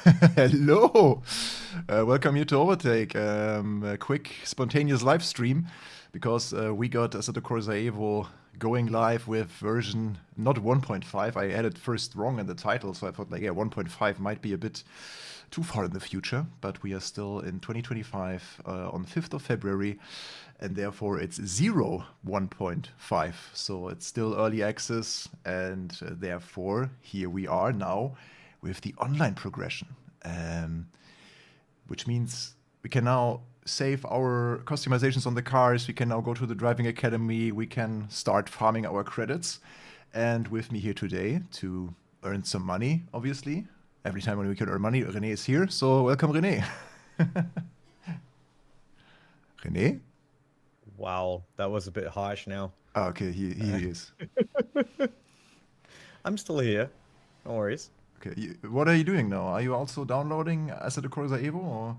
Hello! Welcome you to Overtake. A quick, spontaneous live stream because we got Assetto Corsa EVO going live with version not 1.5. I had it first wrong in the title, so I thought, like, yeah, 1.5 might be a bit too far in the future, but we are still in 2025 on 5th of February, and therefore it's 1.5. So it's still early access, and therefore here we are now with the online progression, which means we can now save our customizations on the cars, we can now go to the driving academy, we can start farming our credits. And with me here today to earn some money, obviously, every time when we can earn money, René is here, so welcome René. René? Wow, that was a bit harsh now. Oh, okay, he is. I'm still here, no worries. Okay, what are you doing now? Are you also downloading Assetto Corsa EVO, or?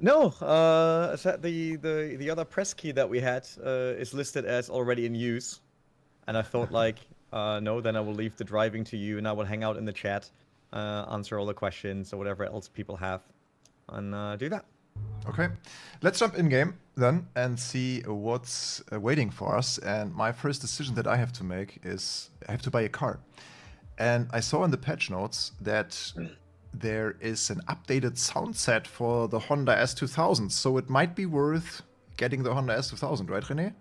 No, the other press key that we had is listed as already in use, and I thought like, no, then I will leave the driving to you, and I will hang out in the chat, answer all the questions or whatever else people have, and do that. Okay, let's jump in game then and see what's waiting for us. And my first decision that I have to make is I have to buy a car. And I saw in the patch notes that there is an updated sound set for the Honda S2000, so it might be worth getting the Honda S2000, right, René?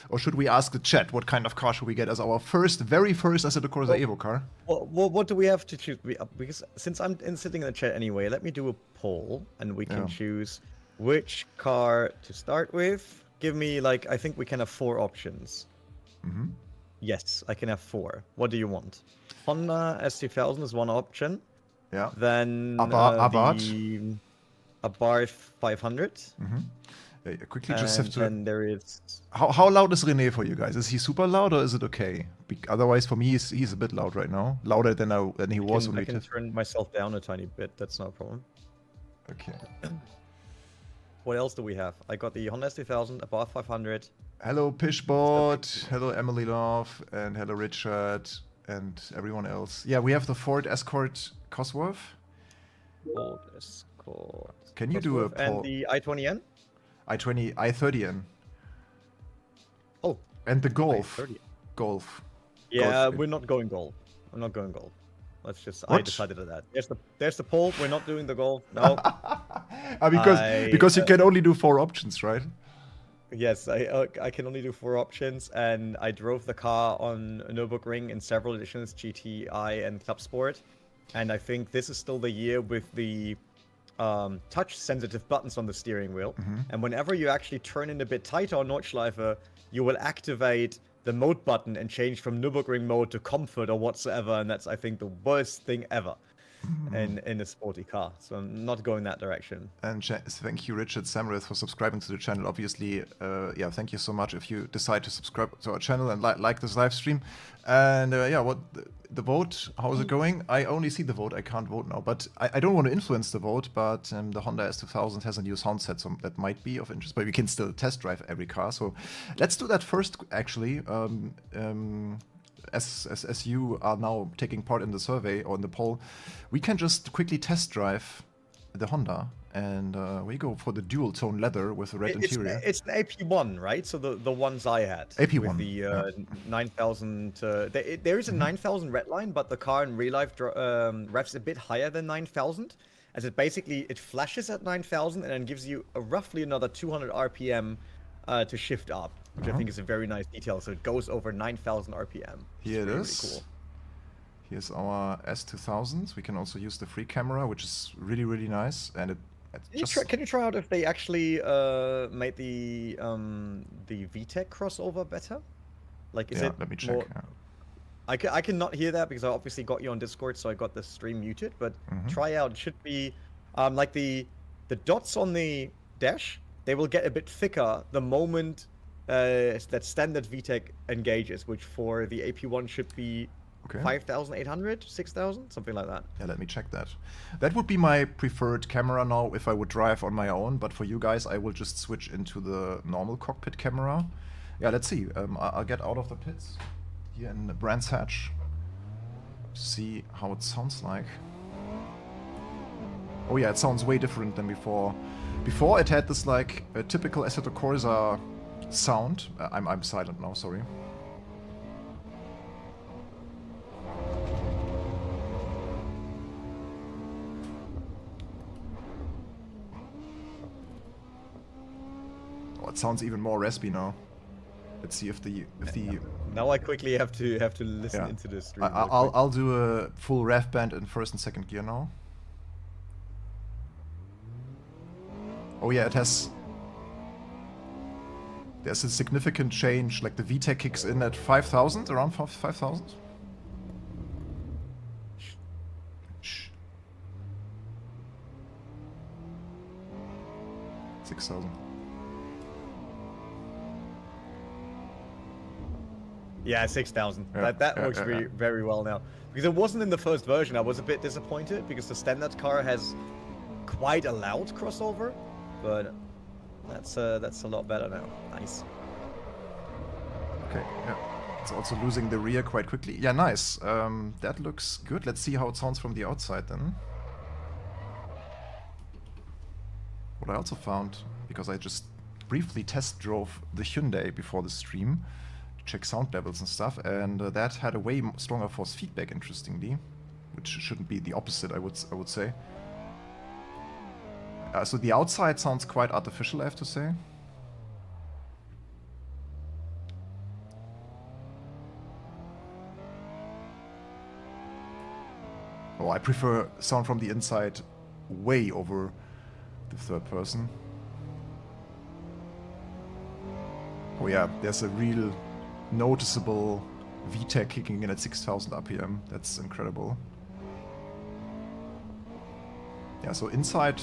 Or should we ask the chat what kind of car should we get as our very first Assetto Corsa EVO car? Well, what do we have to choose? Because since I'm sitting in the chat anyway, let me do a poll, and we can choose which car to start with. Give me, like, I think we can have 4 options. Mm-hmm. Yes, I can have 4. What do you want? Honda S2000 is one option. Yeah. Then Abarth. the Abarth 500. Mm-hmm. Yeah, quickly just have to. Then there is. How loud is René for you guys? Is he super loud or is it okay? Otherwise, for me, he's a bit loud right now. Louder than he was when we I can turn myself down a tiny bit. That's no problem. Okay. What else do we have? I got the Honda S2000, Abarth 500. Hello, Pishbot. Hello, Emily Love. And hello, Richard. And everyone else. Yeah, we have the Ford Escort Cosworth. Ford Escort. Can you do a poll? And the i20N? i30N. Oh. And the Golf. i30. Golf. Yeah, Golf. we're not going Golf. I'm not going Golf. Let's just. What? I decided on that. There's the poll. We're not doing the Golf. No. Because you can only do 4 options, right? Yes, I can only do 4 options, and I drove the car on Nürburgring in several editions, GTI and Club Sport, and I think this is still the year with the touch-sensitive buttons on the steering wheel, and whenever you actually turn in a bit tighter on Nordschleife, you will activate the mode button and change from Nürburgring mode to comfort or whatsoever, and that's, I think, the worst thing ever in a sporty car. So I'm not going that direction. And thank you, Richard Samrith, for subscribing to the channel. Obviously, yeah, thank you so much if you decide to subscribe to our channel and like this live stream. And yeah, what the vote, how is it going? I only see the vote, I can't vote now, but I don't want to influence the vote, but the Honda S2000 has a new sound set, so that might be of interest, but we can still test drive every car. So let's do that first, actually. As you are now taking part in the survey or in the poll, we can just quickly test drive the Honda, and we go for the dual tone leather with the red interior. It's an AP1, right? So the ones I had. AP1. With the 9000. There is a 9000 red line, but the car in real life revs a bit higher than 9000, as it basically flashes at 9000 and then gives you roughly another 200 RPM to shift up. Which I think is a very nice detail. So it goes over 9,000 RPM. Here it is. Really cool. Here's our S2000. We can also use the free camera, which is really, really nice. And can you try out if they actually made the VTEC crossover better? Like, is it? Let me check. I cannot hear that because I obviously got you on Discord, so I got the stream muted. But try out. It should be like the dots on the dash. They will get a bit thicker the moment that standard VTEC engages, which for the AP1 should be 5,800, 6,000, something like that. Yeah, let me check that. That would be my preferred camera now if I would drive on my own, but for you guys, I will just switch into the normal cockpit camera. Yeah, let's see. I'll get out of the pits here in Brands Hatch, see how it sounds like. Oh yeah, it sounds way different than before. Before it had this like a typical Assetto Corsa sound. I'm silent now, sorry. Oh, it sounds even more raspy now. Let's see if the Now I quickly have to listen into the stream. I'll do a full rev band in first and second gear now. Oh yeah, it has. There's a significant change. Like the VTEC kicks in at 5,000, around 5,000. 6,000. Yeah, 6,000. That works very well now. Because it wasn't in the first version. I was a bit disappointed because the standard car has quite a loud crossover, but that's a lot better now. Nice. Okay, yeah. It's also losing the rear quite quickly. Yeah, nice. That looks good. Let's see how it sounds from the outside then. What I also found, because I just briefly test drove the Hyundai before the stream, check sound levels and stuff, and that had a way stronger force feedback, interestingly, which shouldn't be the opposite, I would say. So the outside sounds quite artificial, I have to say. Oh, I prefer sound from the inside way over the third person. Oh yeah, there's a real noticeable VTEC kicking in at 6,000 RPM. That's incredible. Yeah, so inside,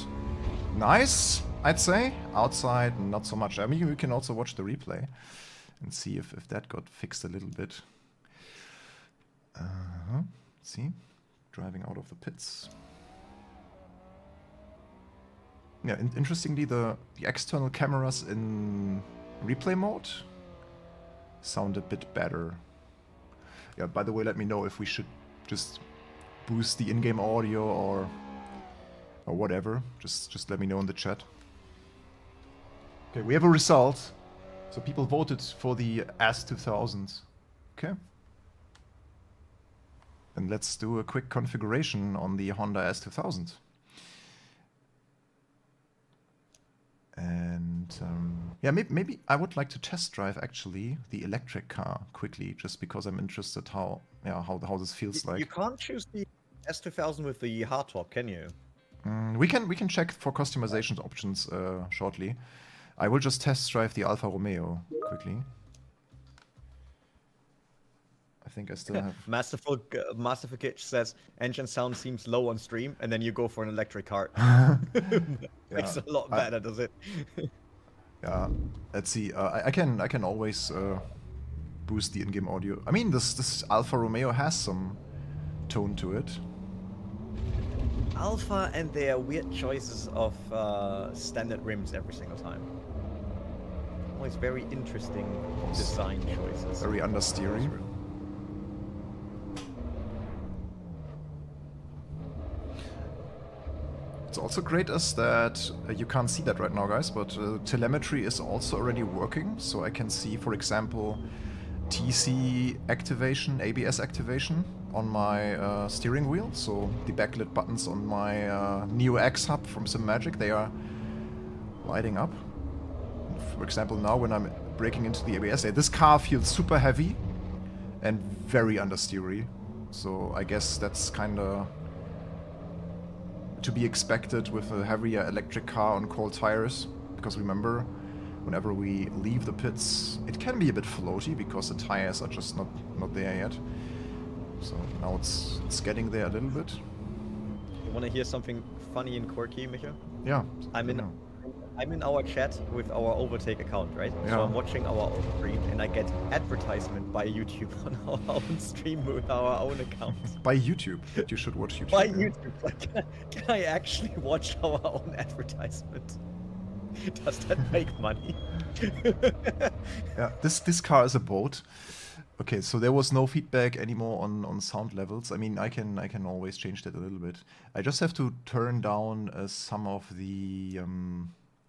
nice, I'd say. Outside, not so much. I mean, we can also watch the replay and see if that got fixed a little bit. See? Driving out of the pits. Yeah, interestingly, the external cameras in replay mode sound a bit better. Yeah, by the way, let me know if we should just boost the in-game audio or whatever. Just let me know in the chat. Okay, we have a result. So people voted for the S2000. Okay. And let's do a quick configuration on the Honda S2000. And yeah, maybe I would like to test drive actually the electric car quickly, just because I'm interested how this feels like. You can't choose the S2000 with the hardtop, can you? We can check for customization options shortly. I will just test drive the Alfa Romeo quickly. I think I still have... Masterful Kitch says, engine sound seems low on stream, and then you go for an electric car. Makes it a lot better, does it? Yeah, let's see. I can always boost the in-game audio. I mean, this Alfa Romeo has some tone to it. Alfa and their weird choices of standard rims every single time. Always very interesting design choices. Very understeery. What's also great is that you can't see that right now, guys, but telemetry is also already working. So I can see, for example, TC activation, ABS activation on my steering wheel. So the backlit buttons on my Neo X hub from SimMagic, they are lighting up. For example, now when I'm braking into the ABS, this car feels super heavy and very understeery. So I guess that's kind of to be expected with a heavier electric car on cold tires, because remember, whenever we leave the pits, it can be a bit floaty because the tires are just not there yet. So now it's getting there a little bit. You want to hear something funny and quirky, Michel? Yeah. I'm in our chat with our Overtake account, right? Yeah. So I'm watching our own stream and I get advertisement by YouTube on our own stream with our own account. By YouTube? That you should watch YouTube. By YouTube. Like, can I actually watch our own advertisement? Does that make money? Yeah, this car is a boat. Okay, so there was no feedback anymore on sound levels. I mean, I can always change that a little bit. I just have to turn down some of the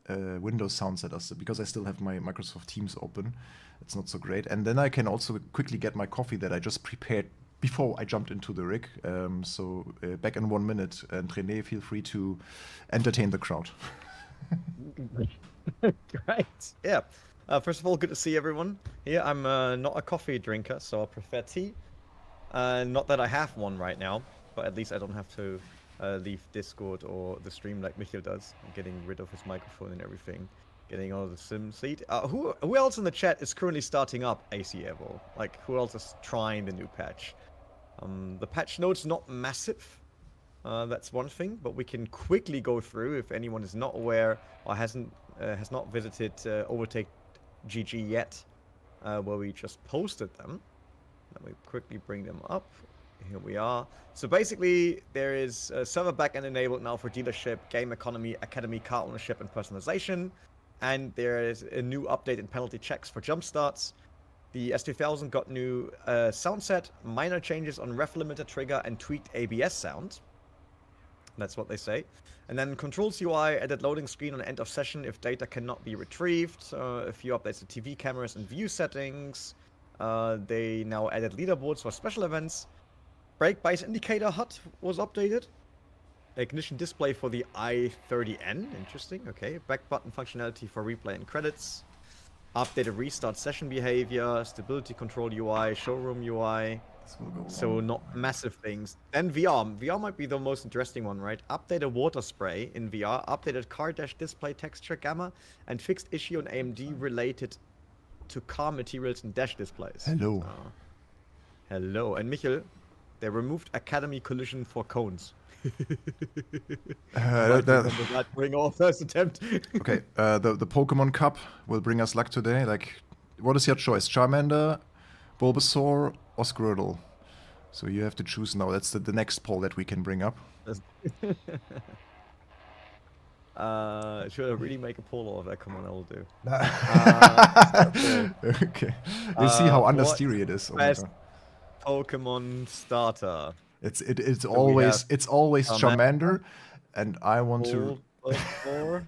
Windows sound setters because I still have my Microsoft Teams open. It's not so great. And then I can also quickly get my coffee that I just prepared before I jumped into the rig. So back in 1 minute. And René, feel free to entertain the crowd. Great. Yeah. First of all, good to see everyone here. I'm not a coffee drinker, so I prefer tea. Not that I have one right now, but at least I don't have to leave Discord or the stream like Michel does, getting rid of his microphone and everything, getting out of the sim seat. Who else in the chat is currently starting up AC EVO? Like, who else is trying the new patch? The patch note's not massive. That's one thing, but we can quickly go through if anyone is not aware or has not visited Overtake GG yet, where we just posted them. Let me quickly bring them up. Here we are. So basically, there is server backend enabled now for dealership, game economy, academy, car ownership, and personalization. And there is a new update in penalty checks for jump starts. The S2000 got new sound set, minor changes on ref limiter trigger, and tweaked ABS sound. That's what they say. And then Controls UI added loading screen on end of session if data cannot be retrieved. A few updates to TV cameras and view settings. They now added leaderboards for special events. Brake bias indicator HUD was updated. Ignition display for the i30N. Interesting. Okay. Back button functionality for replay and credits. Updated restart session behavior. Stability control UI. Showroom UI. So not massive things. Then VR. VR might be the most interesting one, right? Updated water spray in VR, updated car dash display texture gamma, and fixed issue on AMD related to car materials and dash displays. Hello. Hello. And Michel, they removed Academy collision for cones. That bring our first attempt. Okay, the Pokemon Cup will bring us luck today. Like, what is your choice? Charmander, Bulbasaur, or Squirtle? So you have to choose now. That's the next poll that we can bring up. Should I really make a poll of that? Come on, I will do. Okay. You see how understeery it is. Oh best Pokemon starter. It's always Charmander, and I want to. And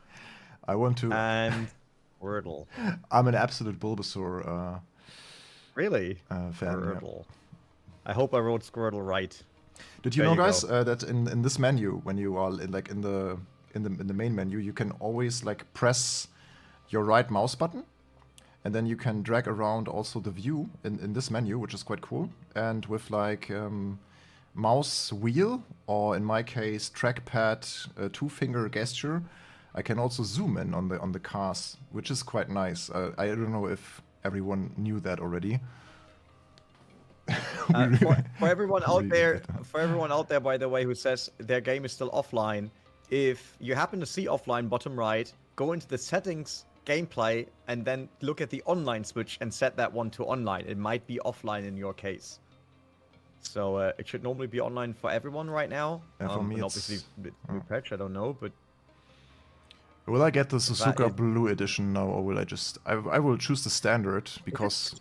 Squirtle. I'm an absolute Bulbasaur. Really? Fan. Squirtle. Yeah. I hope I wrote Squirtle right. Did you know, guys, that in this menu, when you are in the main menu, you can always like press your right mouse button, and then you can drag around also the view in this menu, which is quite cool. And with like mouse wheel, or in my case trackpad 2-finger gesture, I can also zoom in on the cars, which is quite nice. I don't know if everyone knew that already. For everyone out there, by the way, who says their game is still offline, if you happen to see offline bottom right, go into the settings, gameplay, and then look at the online switch and set that one to online. It might be offline in your case. So it should normally be online for everyone right now. For me, and obviously, new patch, I don't know, but. Will I get the Suzuka Blue Edition now, or will I just... I will choose the standard, because...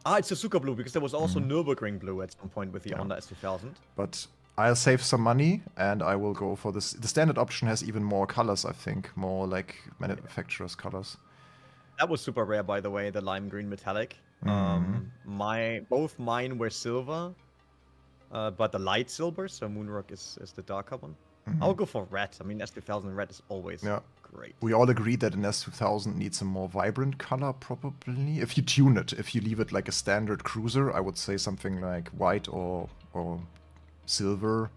It's Suzuka Blue, because there was also Nürburgring Blue at some point with the Honda S2000. But I'll save some money, and I will go for this. The standard option has even more colors, I think. More, like, manufacturer's colors. That was super rare, by the way, the lime green metallic. Both mine were silver, but the light silver, so Moonrock is the darker one. I'll go for red. I mean, S2000 red is always great. We all agree that an S2000 needs a more vibrant color, probably. If you tune it, if you leave it like a standard cruiser, I would say something like white or silver.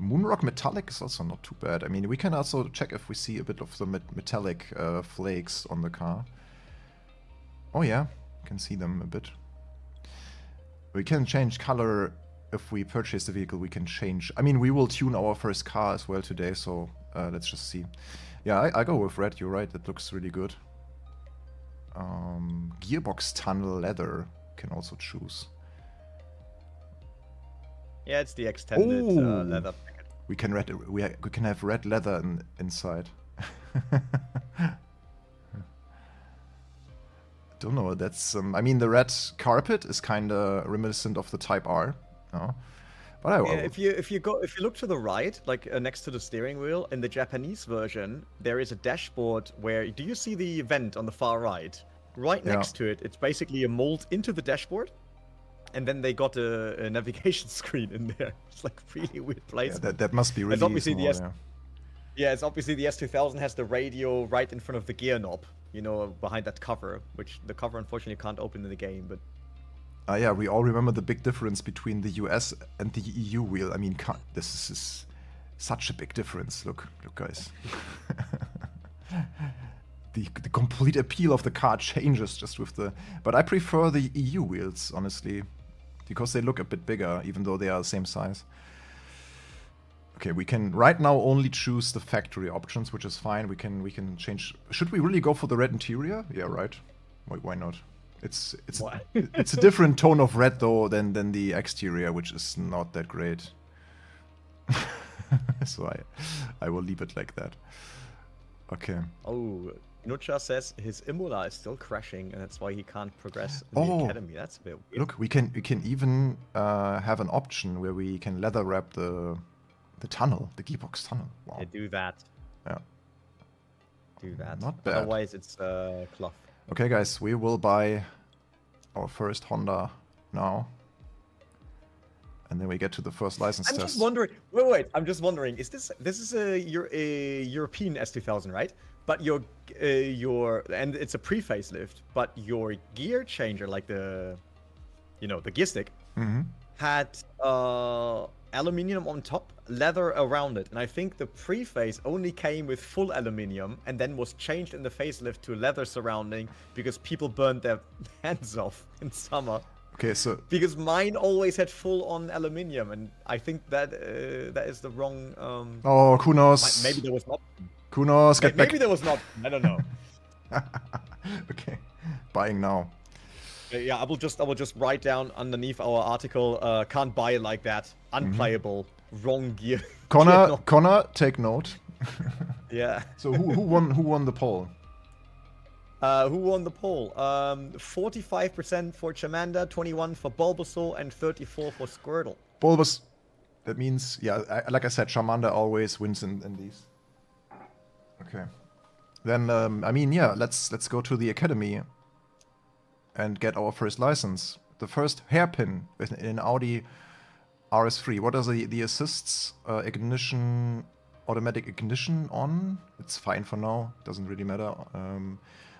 Moonrock metallic is also not too bad. I mean, we can also check if we see a bit of the metallic flakes on the car. Oh yeah, you can see them a bit. We can change color. If we purchase the vehicle, we can change. I mean, we will tune our first car as well today, so let's just see. Yeah, I go with red, you're right, that looks really good. Gearbox tunnel leather can also choose. Yeah, it's the extended leather packet. We can have red leather inside. don't know. That's I mean, the red carpet is kind of reminiscent of the Type R. No? But Yeah, if you look to the right, like next to the steering wheel, in the Japanese version, there is a dashboard where do you see the vent on the far right? Right next to it, it's basically a mold into the dashboard, and then they got a navigation screen in there. It's like really weird placement. Yeah, that must be really it's obviously small, it's obviously the S2000 has the radio right in front of the gear knob, you know, behind that cover, which the cover unfortunately can't open in the game, but. Yeah, we all remember the big difference between the US and the EU wheel. I mean, this is such a big difference. Look, guys. the complete appeal of the car changes just with the... But I prefer the EU wheels, honestly, because they look a bit bigger, even though they are the same size. Okay, we can right now only choose the factory options, which is fine. We can change... Should we really go for the red interior? Yeah, right. Why not? It's it's a different tone of red though than the exterior, which is not that great. So I will leave it like that. Okay. Oh, Nucha says his Imola is still crashing, and that's why he can't progress in the academy. That's a bit weird. Look, we can even have an option where we can leather wrap the tunnel, the gearbox tunnel. Wow. Yeah, do that. Yeah. Do that. Not bad. Otherwise, it's cloth. Okay, guys, we will buy our first Honda now. And then we get to the first license test. I'm just wondering. Wait. I'm just wondering. Is this is a European S2000, right? But your and it's a pre-facelift. But your gear changer, like the gear stick, had aluminium on top, leather around it, and I think the pre-face only came with full aluminium and then was changed in the facelift to leather surrounding because people burned their hands off in summer. Okay, so because mine always had full-on aluminium, and I think that that is the wrong. Oh, Kunos. Maybe there was not. Kunos, get back. Maybe there was not. I don't know. Okay, buying now. Yeah, I will just write down underneath our article. Can't buy it like that. Unplayable. Wrong gear. Connor, take note. Yeah. So who won the poll? Who won the poll? 45% for Charmander, 21% for Bulbasaur, and 34% for Squirtle. Bulbas. That means, yeah, like I said, Charmander always wins in these. Okay. Then, I mean, yeah, let's go to the academy and get our first license. The first hairpin in Audi RS3. What are the assists? Ignition, automatic ignition on. It's fine for now. Doesn't really matter.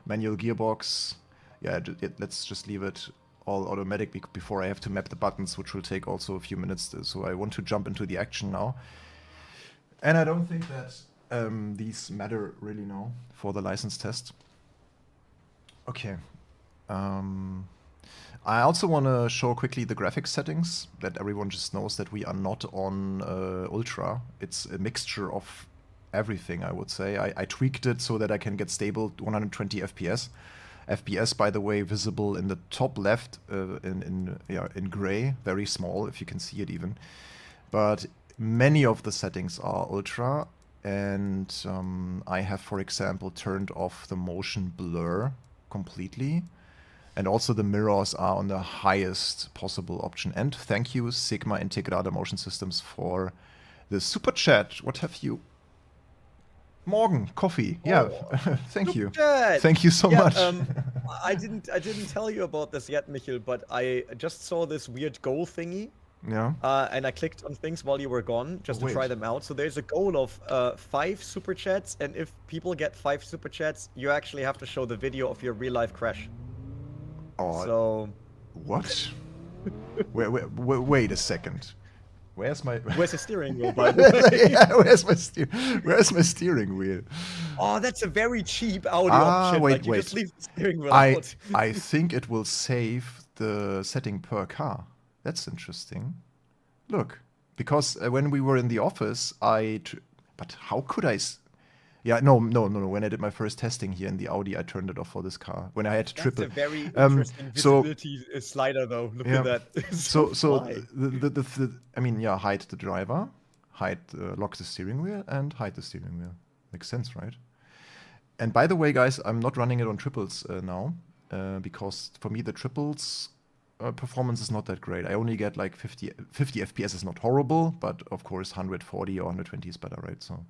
Manual gearbox. Yeah, let's just leave it all automatic before I have to map the buttons, which will take also a few minutes. So I want to jump into the action now. And I don't think that these matter really now for the license test. Okay. I also want to show quickly the graphics settings, that everyone just knows that we are not on Ultra. It's a mixture of everything, I would say. I tweaked it so that I can get stable 120 FPS. FPS, by the way, visible in the top left in gray, very small, if you can see it even. But many of the settings are Ultra, and I have, for example, turned off the motion blur completely. And also the mirrors are on the highest possible option. And thank you, Sigma Integrada Motion Systems, for the super chat. What have you? Morgan, coffee. Yeah, thank you. Chat. Thank you so much. I didn't tell you about this yet, Michel, but I just saw this weird goal thingy. Yeah. And I clicked on things while you were gone just to try them out. So there's a goal of 5 super chats, and if people get 5 super chats, you actually have to show the video of your real life crash. Oh, so what? Wait a second. Where's the steering wheel, by the way? Yeah, where's my steering wheel? Oh, that's a very cheap audio option. Wait. Just leave the steering wheel out. I think it will save the setting per car. That's interesting. Look, because when we were in the office, but how could I? Yeah, no. When I did my first testing here in the Audi, I turned it off for this car. When I had to triple. That's a very interesting visibility slider, though. Look at that. So I mean, yeah, hide the driver, lock the steering wheel, and hide the steering wheel. Makes sense, right? And by the way, guys, I'm not running it on triples now. because for me the triples performance is not that great. I only get like 50 FPS is not horrible, but of course 140 or 120 is better, right? So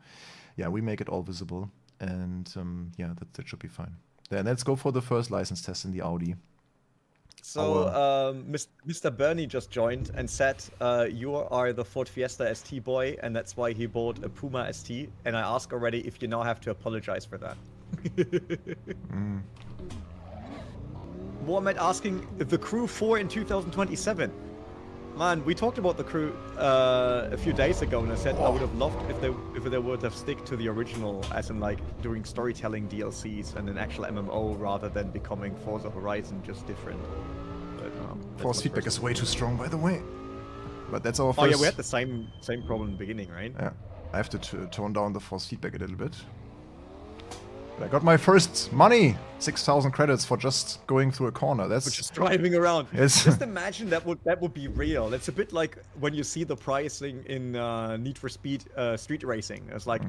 yeah, we make it all visible, and yeah, that should be fine. Then let's go for the first license test in the Audi. So Mr. Bernie just joined and said you are the Ford Fiesta ST boy, and that's why he bought a Puma ST. And I asked already if you now have to apologize for that. Mohammed asking the Crew 4 in 2027. Man, we talked about the Crew a few days ago, and I said I would have loved if they would have stick to the original, as in like doing storytelling DLCs and an actual MMO rather than becoming Forza Horizon, just different. But, force feedback is way too strong, by the way. But that's our first... Oh yeah, we had the same problem in the beginning, right? Yeah, I have to tone down the force feedback a little bit. But I got my first money! 6,000 credits for just going through a corner. That's just driving around. Yes. Just imagine that would be real. That's a bit like when you see the pricing in Need for Speed Street Racing. It's like,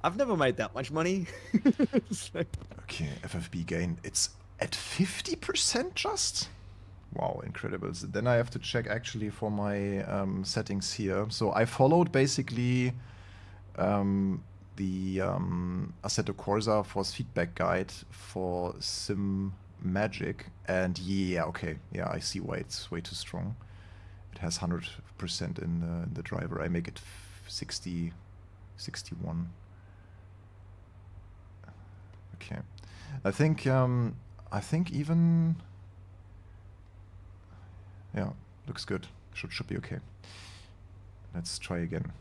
I've never made that much money. Like... Okay, FFB gain. It's at 50% just? Wow, incredible. So then I have to check actually for my settings here. So I followed basically the Assetto Corsa force feedback guide for Sim Magic, and yeah, okay, yeah, I see why it's way too strong. It has 100% in the driver. I make it 60, 61. Okay, I think even yeah, looks good. Should be okay. Let's try again.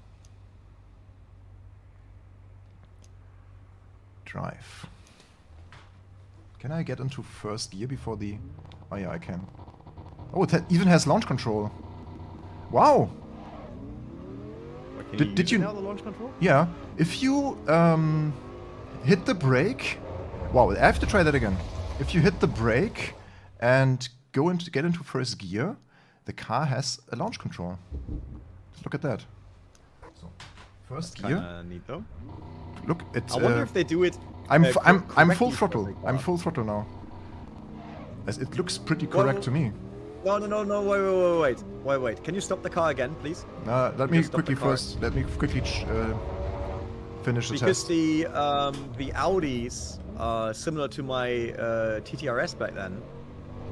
Drive. Can I get into first gear before the... Oh yeah, I can. Oh, it even has launch control. Wow! Did you know the launch control? Yeah. If you hit the brake... Wow, I have to try that again. If you hit the brake and get into first gear, the car has a launch control. Just look at that. So, first gear. Neat though. Look, it's. I wonder if they do it. I'm full throttle. I'm full throttle now. As it looks pretty correct to me. No, wait. Can you stop the car again, please? Let me quickly first. Let me quickly finish the test. Because the Audis, similar to my TTRS back then,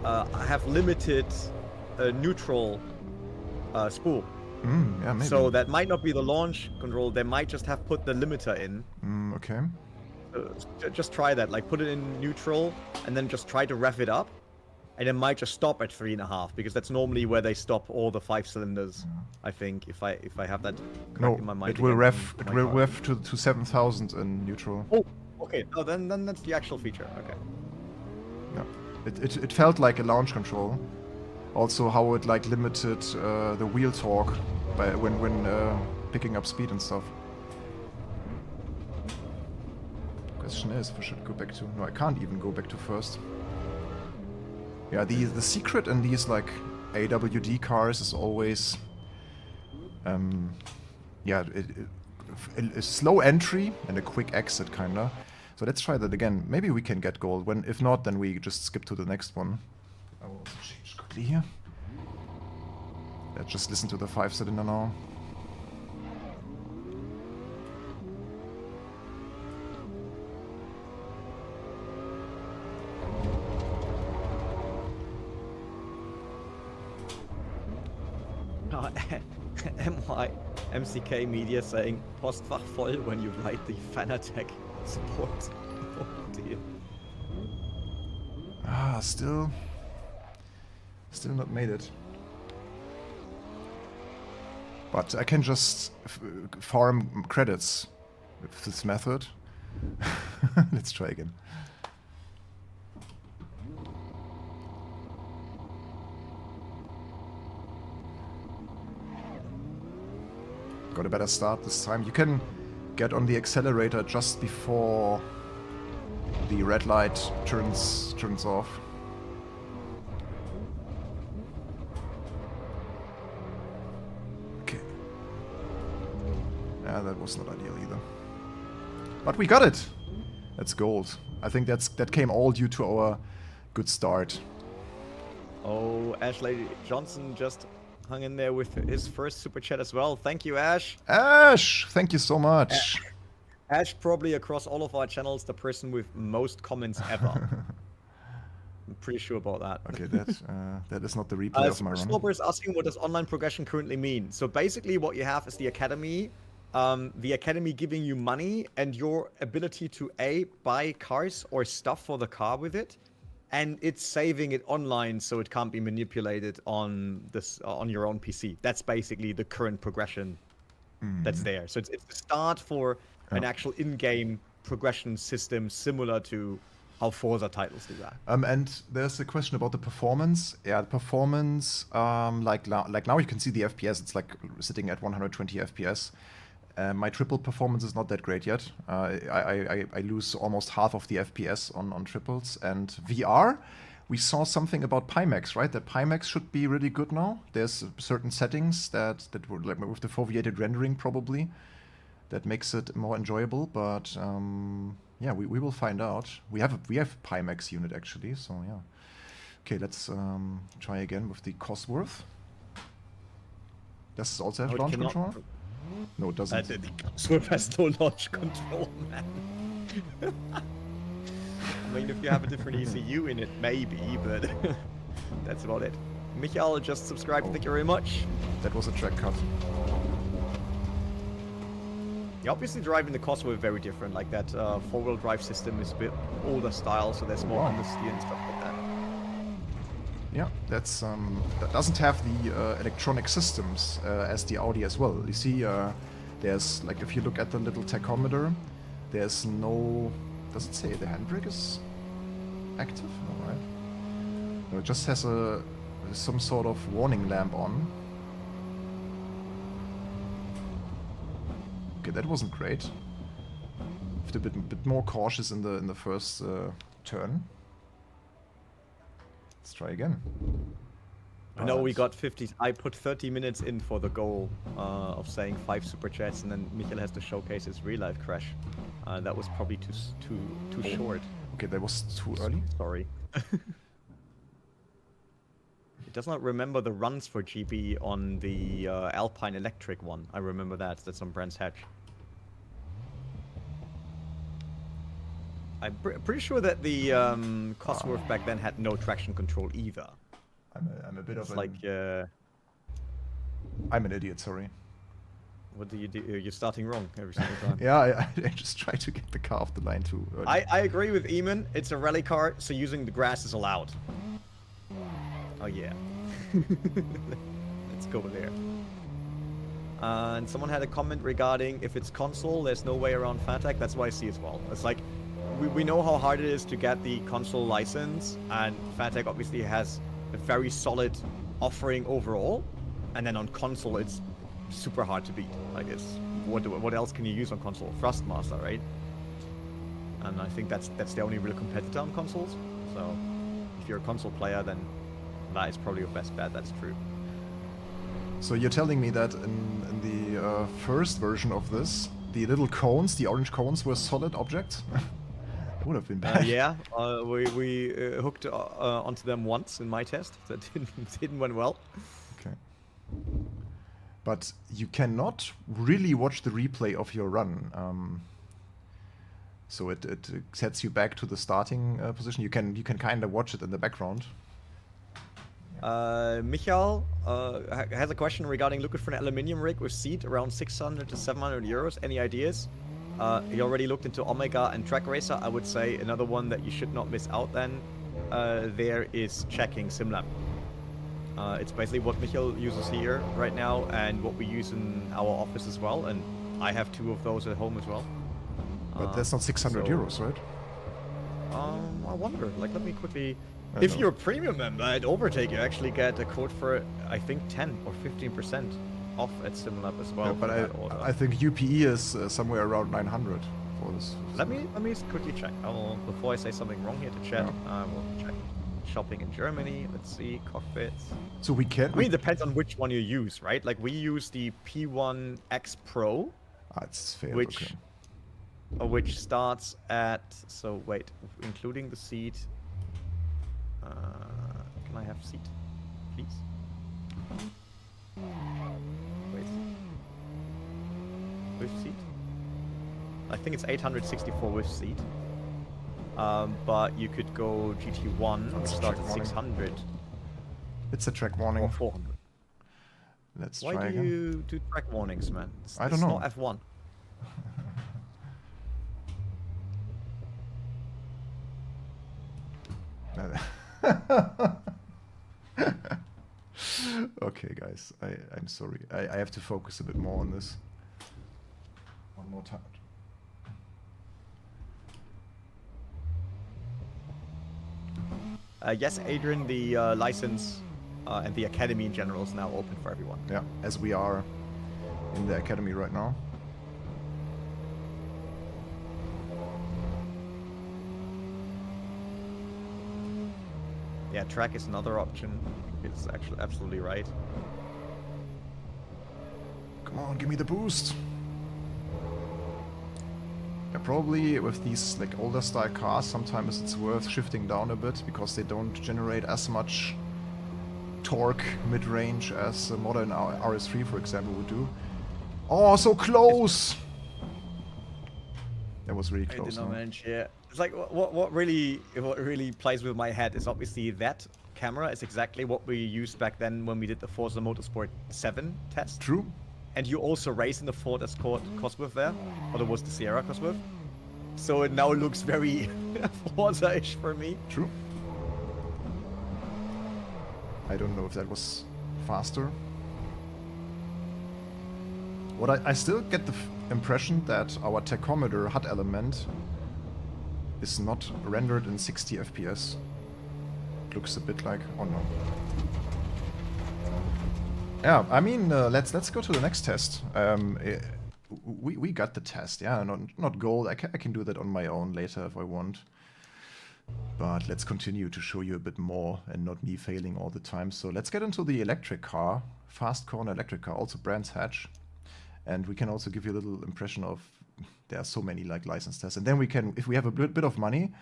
have limited neutral spool. Yeah, maybe. So that might not be the launch control. They might just have put the limiter in. Okay. Just try that. Like put it in neutral and then just try to rev it up, and it might just stop at 3.5 because that's normally where they stop all the 5 cylinders. I think if I have that correct in my mind. It will rev. It will rev to 7,000 in neutral. Oh, okay. Oh, then that's the actual feature. Okay. Yeah. It felt like a launch control. Also, how it like limited the wheel torque by when picking up speed and stuff. Question is if I should go back to... No, I can't even go back to first. Yeah, the secret in these like AWD cars is always yeah, a slow entry and a quick exit kinda. So let's try that again. Maybe we can get gold. If not, then we just skip to the next one. I will also change quickly here. Let's just listen to the 5-cylinder now. MCK Media saying Postfach voll when you write the Fanatec support. Oh dear. Still not made it. But I can just farm credits with this method. Let's try again. Got a better start this time. You can get on the accelerator just before the red light turns off. Okay. Yeah, that was not ideal either. But we got it! That's gold. I think that came all due to our good start. Oh, Ashley Johnson just hung in there with his first super chat as well. Thank you, Ash. Ash, thank you so much. Ash, probably across all of our channels, the person with most comments ever. I'm pretty sure about that. Okay, that is not the replay of my run. Super is asking, what does online progression currently mean? So basically what you have is the academy giving you money and your ability to buy cars or stuff for the car with it, and it's saving it online so it can't be manipulated on your own PC. That's basically the current progression that's there. So it's the start for an actual in-game progression system similar to how Forza titles do that. And there's a question about the performance. Yeah, the performance, like now you can see the FPS. It's like sitting at 120 FPS. My triple performance is not that great yet. I lose almost half of the FPS on triples. And VR, we saw something about Pimax, right? That Pimax should be really good now. There's certain settings that were like with the foveated rendering probably that makes it more enjoyable. But yeah, we will find out. We have Pimax unit actually, so yeah. Okay, let's try again with the Cosworth. Does this also have launch control? No, it doesn't. The Cosworth has no launch control, man. I mean, if you have a different ECU in it, maybe, but that's about it. Michel just subscribed. Thank you very much. That was a track cut. Yeah, obviously driving the Cosworth very different. Like that four-wheel drive system is a bit older style, so there's more understeer and stuff like that. Yeah, that's that doesn't have the electronic systems as the Audi as well. You see, there's like if you look at the little tachometer, there's no. Does it say the handbrake is active? No, right? No, it just has some sort of warning lamp on. Okay, that wasn't great. Have to be a bit more cautious in the first turn. Let's try again. I know we got 50. I put 30 minutes in for the goal of saying 5 super chats, and then Michel has to showcase his real life crash. That was probably too short. Okay, that was too early. Sorry. It does not remember the runs for GB on the Alpine electric one. I remember that. That's on Brands Hatch. I'm pretty sure that the Cosworth back then had no traction control either. I'm a bit of like I'm an idiot, sorry. What do? You're starting wrong every single time. Yeah, I just try to get the car off the line too early. I agree with Eamon. It's a rally car, so using the grass is allowed. Oh yeah. Let's go there. And someone had a comment regarding if it's console, there's no way around FATEC. That's what I see as well. It's like we know how hard it is to get the console license, and FATEC obviously has a very solid offering overall, and then on console it's super hard to beat. Like what else can you use on console? Thrustmaster, right? And I think that's the only real competitor on consoles. So if you're a console player, then that is probably your best bet. That's true. So you're telling me that in the first version of this, the little cones, the orange cones, were solid objects? Would have been bad. Yeah, we hooked onto them once in my test. That didn't went well. Okay. But you cannot really watch the replay of your run. So it sets you back to the starting position. You can kind of watch it in the background. Michel has a question regarding looking for an aluminium rig with seat around 600 to 700 euros. Any ideas? He already looked into Omega and Track Racer. I would say another one that you should not miss out then there is checking SimLab. It's basically what Michel uses here right now and what we use in our office as well. And I have 2 of those at home as well. But that's not 600 euros, right? I wonder. Like, let me quickly... If you're a premium member at Overtake, you actually get a code for, I think, 10 or 15% off at SimLab as well. Yeah, but I think UPE is somewhere around 900 for this. Let me quickly check. Before I say something wrong here to chat, I will check. Shopping in Germany. Let's see, cockpits. So we can. I mean, it depends on which one you use, right? Like we use the P1 X Pro, it's fair. Which starts at. So wait, including the seat. Can I have seat, please? Wait. With seat? I think it's 864 with seat. But you could go GT1, which starts at 600. It's a track warning. Or 400. Let's Why try do again. you do track warnings, man? I don't know. It's not F1. Okay, guys, I'm sorry. I have to focus a bit more on this. One more time. Yes, Adrian, the license and the academy in general is now open for everyone. Yeah, as we are in the academy right now. Yeah, track is another option. It's actually absolutely right. Come on, give me the boost. Yeah, probably with these like older style cars, sometimes it's worth shifting down a bit because they don't generate as much torque mid-range as a modern RS3, for example, would do. Oh, so close! That was really close. I did not manage, yeah. It's like what really plays with my head is obviously that camera is exactly what we used back then when we did the Forza Motorsport 7 test. True. And you also race in the Ford Escort Cosworth there, or there was the Sierra Cosworth. So it now looks very Forza-ish for me. True. I don't know if that was faster. What I still get the impression that our tachometer HUD element is not rendered in 60 FPS. It looks a bit like, oh no. Yeah, I mean, let's go to the next test. We got the test, yeah, not gold. I can do that on my own later if I want. But let's continue to show you a bit more and not me failing all the time. So let's get into the electric car, fast corner electric car, also Brands Hatch. And we can also give you a little impression of, there are so many like license tests. And then we can, if we have a bit of money,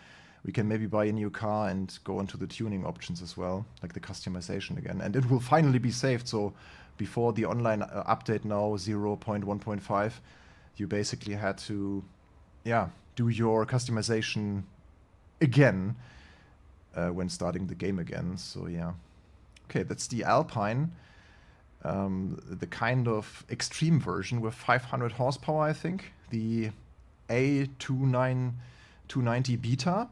we can maybe buy a new car and go into the tuning options as well, like the customization again. And it will finally be saved. So before the online update now, 0.1.5, you basically had to, yeah, do your customization again when starting the game again. So yeah. Okay, that's the Alpine. The kind of extreme version with 500 horsepower, I think. The A290 Beta.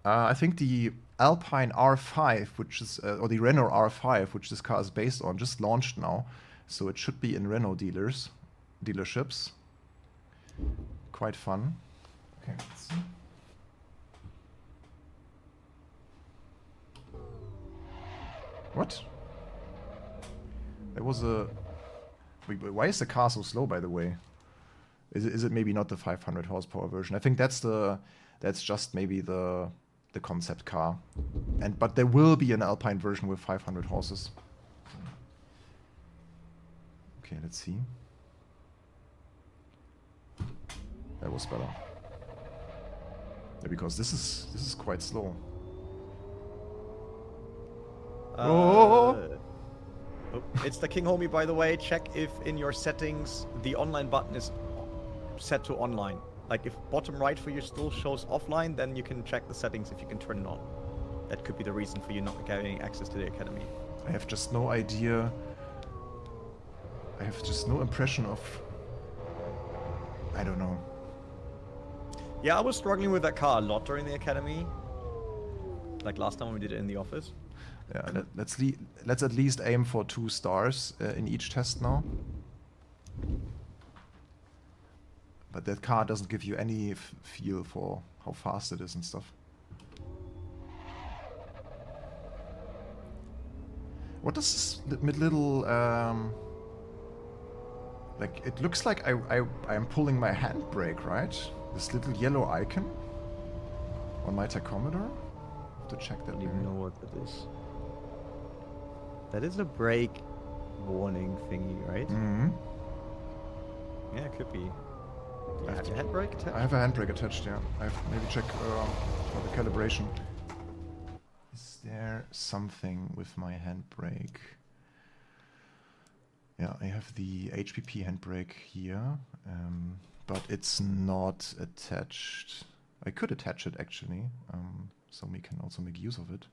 I think the Alpine R5, which is, or the Renault R5, which this car is based on, just launched now. So it should be in Renault dealerships. Quite fun. Okay, let's see. What? There was a... Wait, why is the car so slow, by the way? Is it maybe not the 500 horsepower version? I think that's just maybe the concept car. But there will be an Alpine version with 500 horses. Okay, let's see. That was better. Yeah, because this is quite slow. Oh! It's the King Homie, by the way. Check if in your settings the online button is set to online. Like if bottom right for you still shows offline, then you can check the settings if you can turn it on. That could be the reason for you not getting access to the academy. I have just no idea. I have just no impression of... I don't know. Yeah, I was struggling with that car a lot during the academy. Like last time when we did it in the office. Yeah, let's at least aim for 2 stars in each test now. But that car doesn't give you any feel for how fast it is and stuff. What does this little... like, it looks like I am pulling my handbrake, right? This little yellow icon on my tachometer. I have to check that. I don't even know what that is. That is a brake warning thingy, right? Mm-hmm. Yeah, it could be. Do you have your handbrake attached? I have a handbrake attached, yeah. I have to maybe check for the calibration. Is there something with my handbrake? Yeah, I have the HPP handbrake here, but it's not attached. I could attach it actually, so we can also make use of it.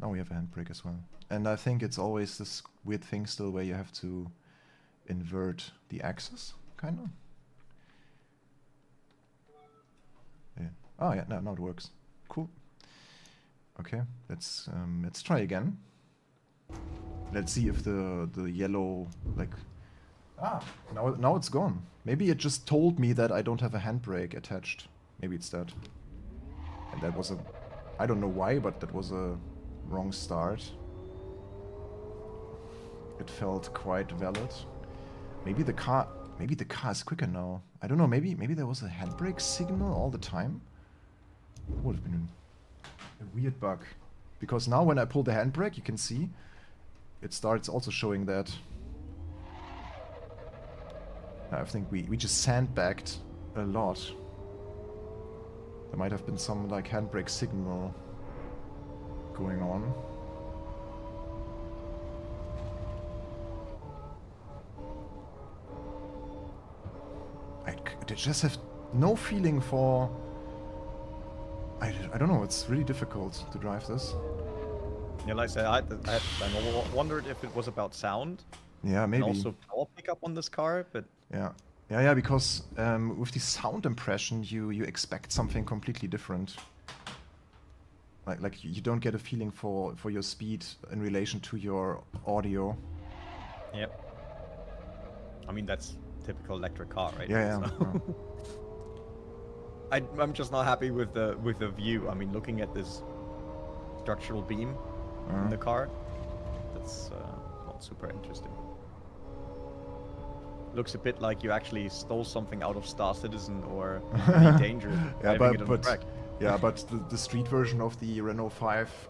Now we have a handbrake as well. And I think it's always this weird thing still where you have to invert the axis, kind of. Yeah. Oh yeah, now it works. Cool. Okay, let's try again. Let's see if the yellow, like... Ah, now it's gone. Maybe it just told me that I don't have a handbrake attached. Maybe it's that. And that was a... I don't know why, but that was a wrong start. It felt quite valid. Maybe the car is quicker now. I don't know, maybe there was a handbrake signal all the time? That would have been a weird bug. Because now when I pull the handbrake, you can see it starts also showing that. I think we just sandbagged a lot. There might have been some like handbrake signal going on. I just have no feeling for... I don't know, it's really difficult to drive this. Yeah, like I said, I wondered if it was about sound. Yeah, maybe. And also power pickup on this car, but... Yeah, because with the sound impression, you expect something completely different. Like you don't get a feeling for your speed in relation to your audio. Yep. I mean, that's typical electric car, right? Yeah. I'm just not happy with the view. I mean, looking at this structural beam in the car, that's not super interesting. Looks a bit like you actually stole something out of Star Citizen or Be Dangerous. Yeah, but the street version of the Renault 5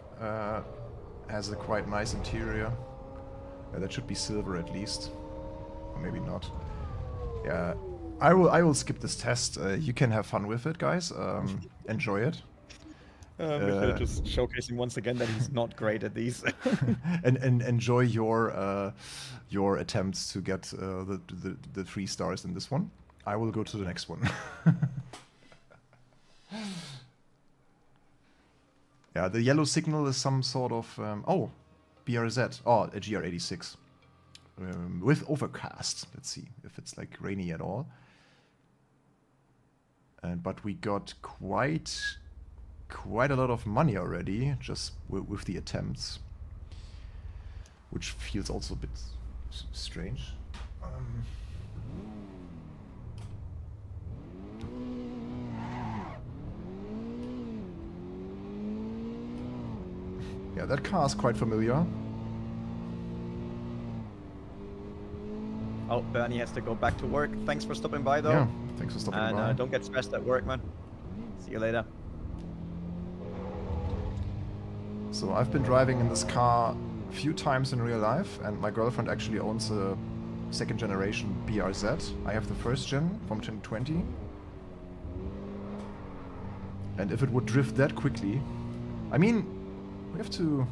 has a quite nice interior. That should be silver at least, or maybe not. Yeah, I will skip this test. You can have fun with it, guys. Enjoy it. Michel just showcasing once again that he's not great at these. and enjoy your attempts to get the 3 stars in this one. I will go to the next one. Yeah, the yellow signal is some sort of BRZ. Oh, a GR86 with overcast. Let's see if it's like rainy at all. But we got quite a lot of money already just with the attempts, which feels also a bit strange. Yeah, that car is quite familiar. Oh, Bernie has to go back to work. Thanks for stopping by, though. Yeah, thanks for stopping by. And don't get stressed at work, man. See you later. So I've been driving in this car a few times in real life, and my girlfriend actually owns a second generation BRZ. I have the first gen from 2020. And if it would drift that quickly, I mean, we have to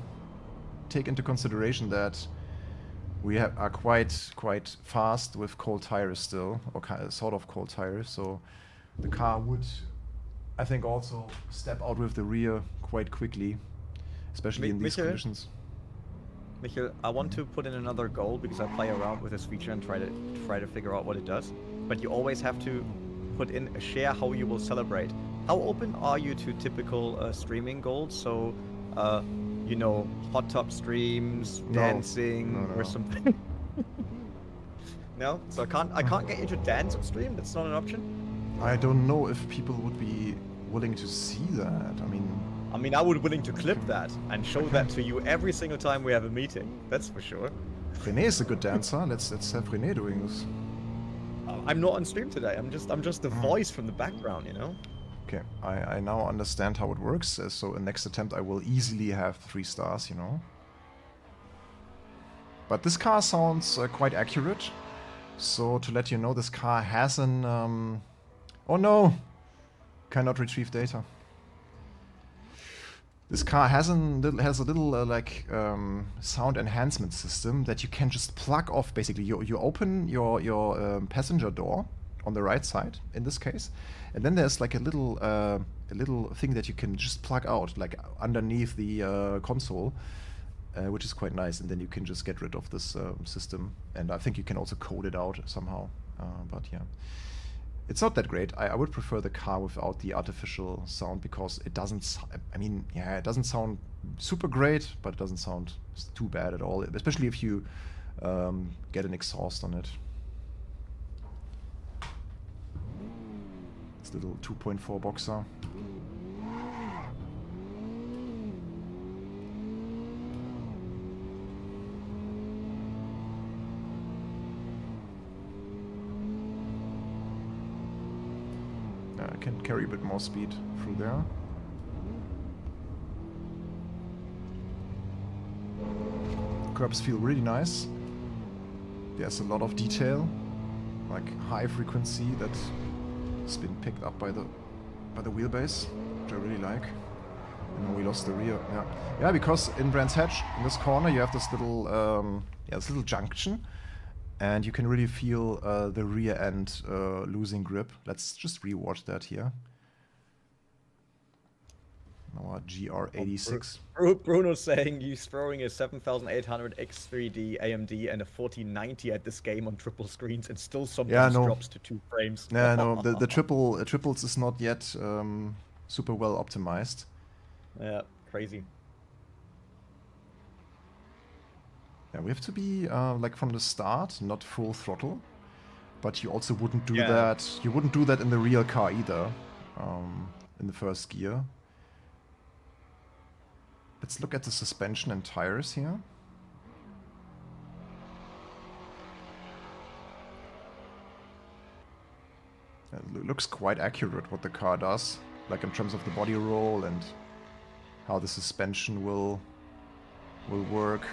take into consideration that we are quite fast with cold tires still, or sort of cold tires. So the car would, I think, also step out with the rear quite quickly, especially in these conditions. Michel, I want to put in another goal because I play around with this feature and try to figure out what it does. But you always have to put in a share how you will celebrate. How open are you to typical streaming goals? So, you know, hot tub streams, dancing, or something. No? So I can't get you to dance on stream? That's not an option? I don't know if people would be willing to see that. I mean, I would be willing to clip that and show that to you every single time we have a meeting. That's for sure. René is a good dancer. Let's have René doing this. I'm not on stream today. I'm just the voice from the background, you know? Okay, I now understand how it works. So in next attempt I will easily have 3 stars, you know. But this car sounds quite accurate. So to let you know, this car has an... oh no! Cannot retrieve data. This car has a little sound enhancement system that you can just plug off. Basically, you open your passenger door on the right side in this case, and then there's like a little thing that you can just plug out, like underneath the console, which is quite nice. And then you can just get rid of this system. And I think you can also code it out somehow. But yeah. It's not that great. I would prefer the car without the artificial sound because it doesn't. I mean, yeah, it doesn't sound super great, but it doesn't sound too bad at all. Especially if you get an exhaust on it. It's a little 2.4 boxer. Can carry a bit more speed through there. Curbs feel really nice. There's a lot of detail, like high frequency that's been picked up by the wheelbase, which I really like. And we lost the rear. Yeah, because in Brands Hatch, in this corner, you have this little junction. And you can really feel the rear end losing grip. Let's just rewatch that here. Our GR86. Bruno's saying he's throwing a 7800 X3D AMD and a 4090 at this game on triple screens and still sometimes drops to 2 frames. Yeah, no, the triples is not yet super well optimized. Yeah, crazy. Yeah, we have to be like from the start, not full throttle, but you also wouldn't do that. You wouldn't do that in the real car either, in the first gear. Let's look at the suspension and tires here. It looks quite accurate what the car does, like in terms of the body roll and how the suspension will work.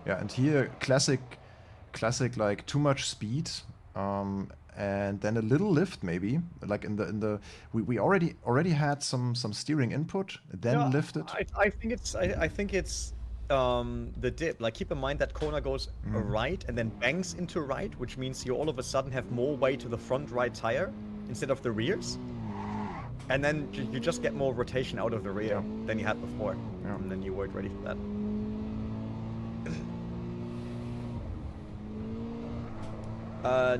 Yeah, and here classic like too much speed, and then a little lift maybe. Like we already had some steering input, then lifted. I think it's the dip. Like keep in mind that corner goes right and then bangs into right, which means you all of a sudden have more weight to the front right tire instead of the rears, and then you just get more rotation out of the rear than you had before, and then you weren't ready for that.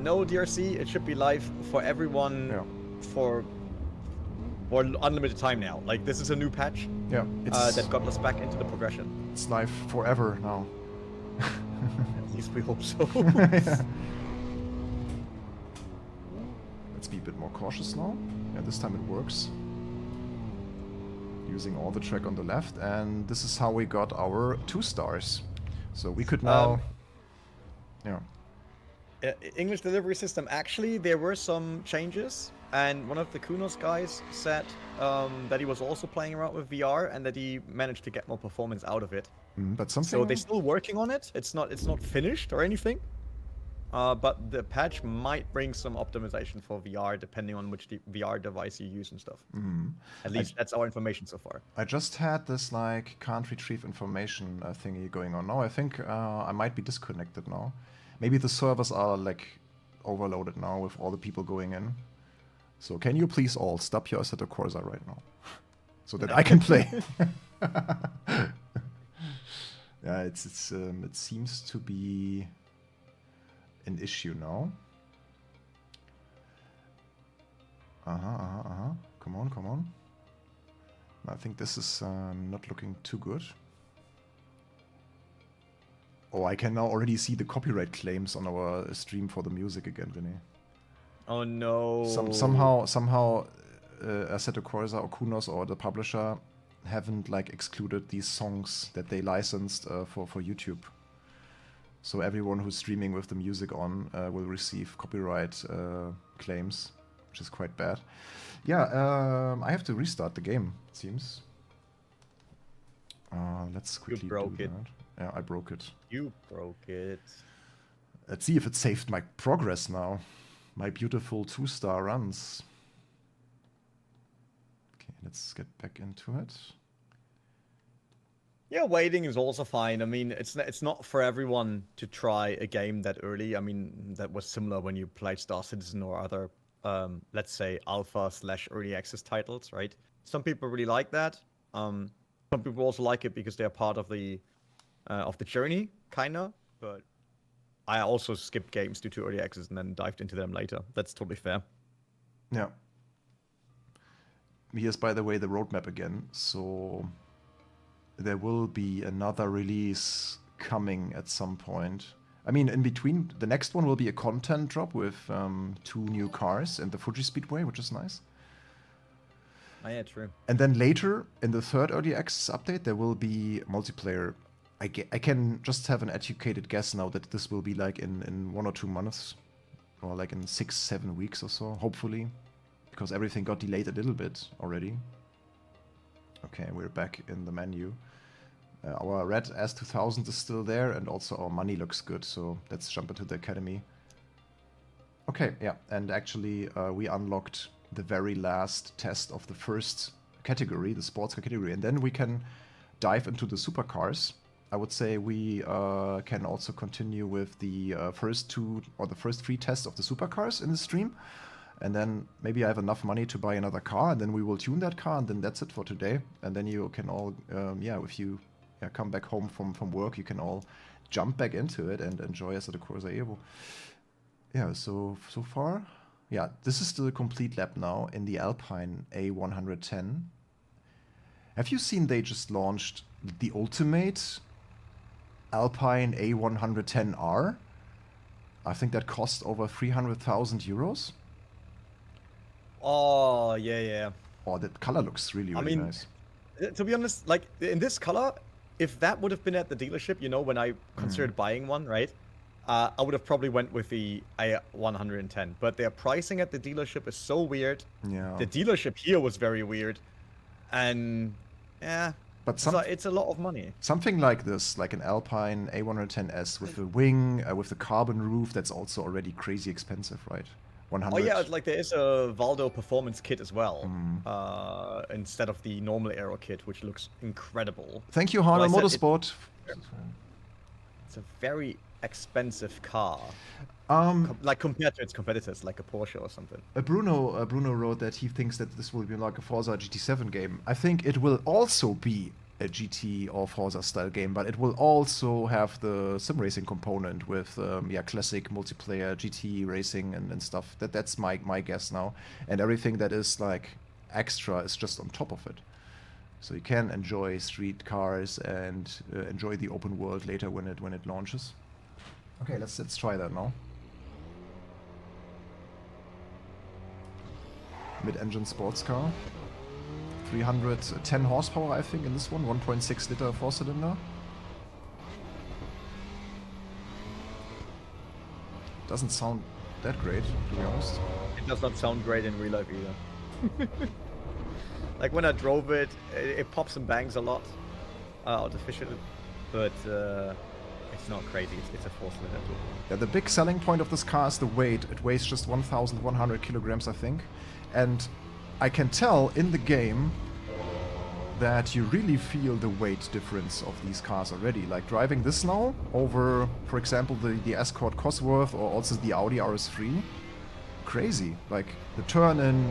No DRC, it should be live for everyone for unlimited time now. Like this is a new patch that got us back into the progression. It's live forever now. At least we hope so. Let's be a bit more cautious now. Yeah, this time it works. Using all the track on the left, and this is how we got our 2 stars. So we could now... English delivery system, actually there were some changes, and one of the Kunos guys said that he was also playing around with VR and that he managed to get more performance out of it. But something... So they're still working on it. It's not finished or anything, but the patch might bring some optimization for VR depending on which VR device you use and stuff. At least that's our information so far. I just had this like can't retrieve information thingy going on now. I think I might be disconnected now. Maybe the servers are like overloaded now with all the people going in. So can you please all stop your Assetto Corsa right now, so that I can play? Yeah, it seems to be an issue now. Come on. I think this is not looking too good. Oh, I can now already see the copyright claims on our stream for the music again, Vinny. Oh no. Somehow Assetto Corsa or Kunos or the publisher haven't like excluded these songs that they licensed for YouTube. So everyone who's streaming with the music on will receive copyright claims, which is quite bad. Yeah, I have to restart the game, it seems. Let's quickly do that. Yeah, I broke it. You broke it. Let's see if it saved my progress now. My beautiful 2-star runs. Okay, let's get back into it. Yeah, waiting is also fine. I mean, it's not for everyone to try a game that early. I mean, that was similar when you played Star Citizen or other, let's say, alpha/early access titles, right? Some people really like that. Some people also like it because they're part of the journey, kinda. But I also skipped games due to early access and then dived into them later. That's totally fair. Yeah. Here's, by the way, the roadmap again. So there will be another release coming at some point. I mean, in between, the next one will be a content drop with 2 new cars and the Fuji Speedway, which is nice. Oh, yeah, true. And then later, in the 3rd early access update, there will be multiplayer. I can just have an educated guess now that this will be like in 1 or 2 months, or like in 6-7 weeks or so, hopefully, because everything got delayed a little bit already. Okay, we're back in the menu. Our red S2000 is still there, and also our money looks good, so let's jump into the academy. Okay, yeah, and actually we unlocked the very last test of the first category, the sports car category, and then we can dive into the supercars. I would say we can also continue with the first 2 or the first 3 tests of the supercars in the stream. And then maybe I have enough money to buy another car, and then we will tune that car, and then that's it for today. And then you can all, if you come back home from work, you can all jump back into it and enjoy Assetto Corsa EVO. Yeah, so far, yeah, this is the complete lap now in the Alpine A110. Have you seen they just launched the ultimate Alpine A110R? I think that cost over 300,000 euros. Oh, yeah. Oh, that color looks really nice. To be honest, like, in this color, if that would have been at the dealership, you know, when I considered buying one, right? I would have probably went with the A110. But their pricing at the dealership is so weird. Yeah. The dealership here was very weird. And, yeah. But it's a lot of money. Something like this, like an Alpine A110S with the wing, with the carbon roof, that's also already crazy expensive, right? 100. Oh yeah, like there is a Valdo performance kit as well, instead of the normal aero kit, which looks incredible. Thank you, Hana Motorsport. It's a very expensive car, like compared to its competitors, like a Porsche or something. Bruno wrote that he thinks that this will be like a Forza GT7 game. I think it will also be a GT or Forza style game, but it will also have the sim racing component with classic multiplayer GT racing and stuff. That's my guess now, and everything that is like extra is just on top of it. So you can enjoy street cars and enjoy the open world later when it launches. Okay, let's try that now. Mid-engine sports car. 310 horsepower, I think, in this one. 1.6 liter 4-cylinder. Doesn't sound that great, to be honest. It does not sound great in real life either. Like when I drove it, it pops and bangs a lot, artificially, but it's not crazy. It's a 4-cylinder. Yeah, the big selling point of this car is the weight. It weighs just 1,100 kilograms, I think, and I can tell in the game that you really feel the weight difference of these cars already. Like driving this now over, for example, the Escort Cosworth or also the Audi RS3. Crazy. Like the turn-in,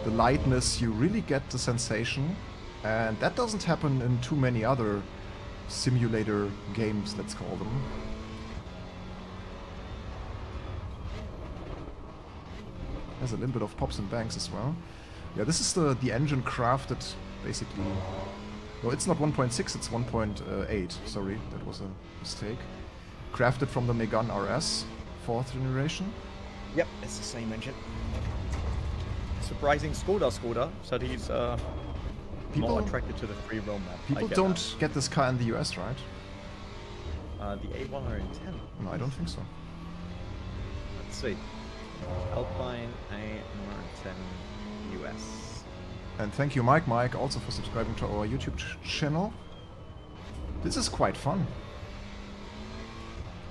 the lightness, you really get the sensation. And that doesn't happen in too many other simulator games, let's call them. There's a little bit of pops and bangs as well. Yeah, this is the engine crafted, basically. No, it's not 1.6, it's 1.8. Sorry, that was a mistake. Crafted from the Megane RS, 4th generation. Yep, it's the same engine. Surprising Skoda, so he's more attracted to the free roadmap. People don't get this car in the US, right? The A110. No, I don't think so. Let's see. Alpine A110 US. And thank you, Mike, also for subscribing to our YouTube channel. This is quite fun.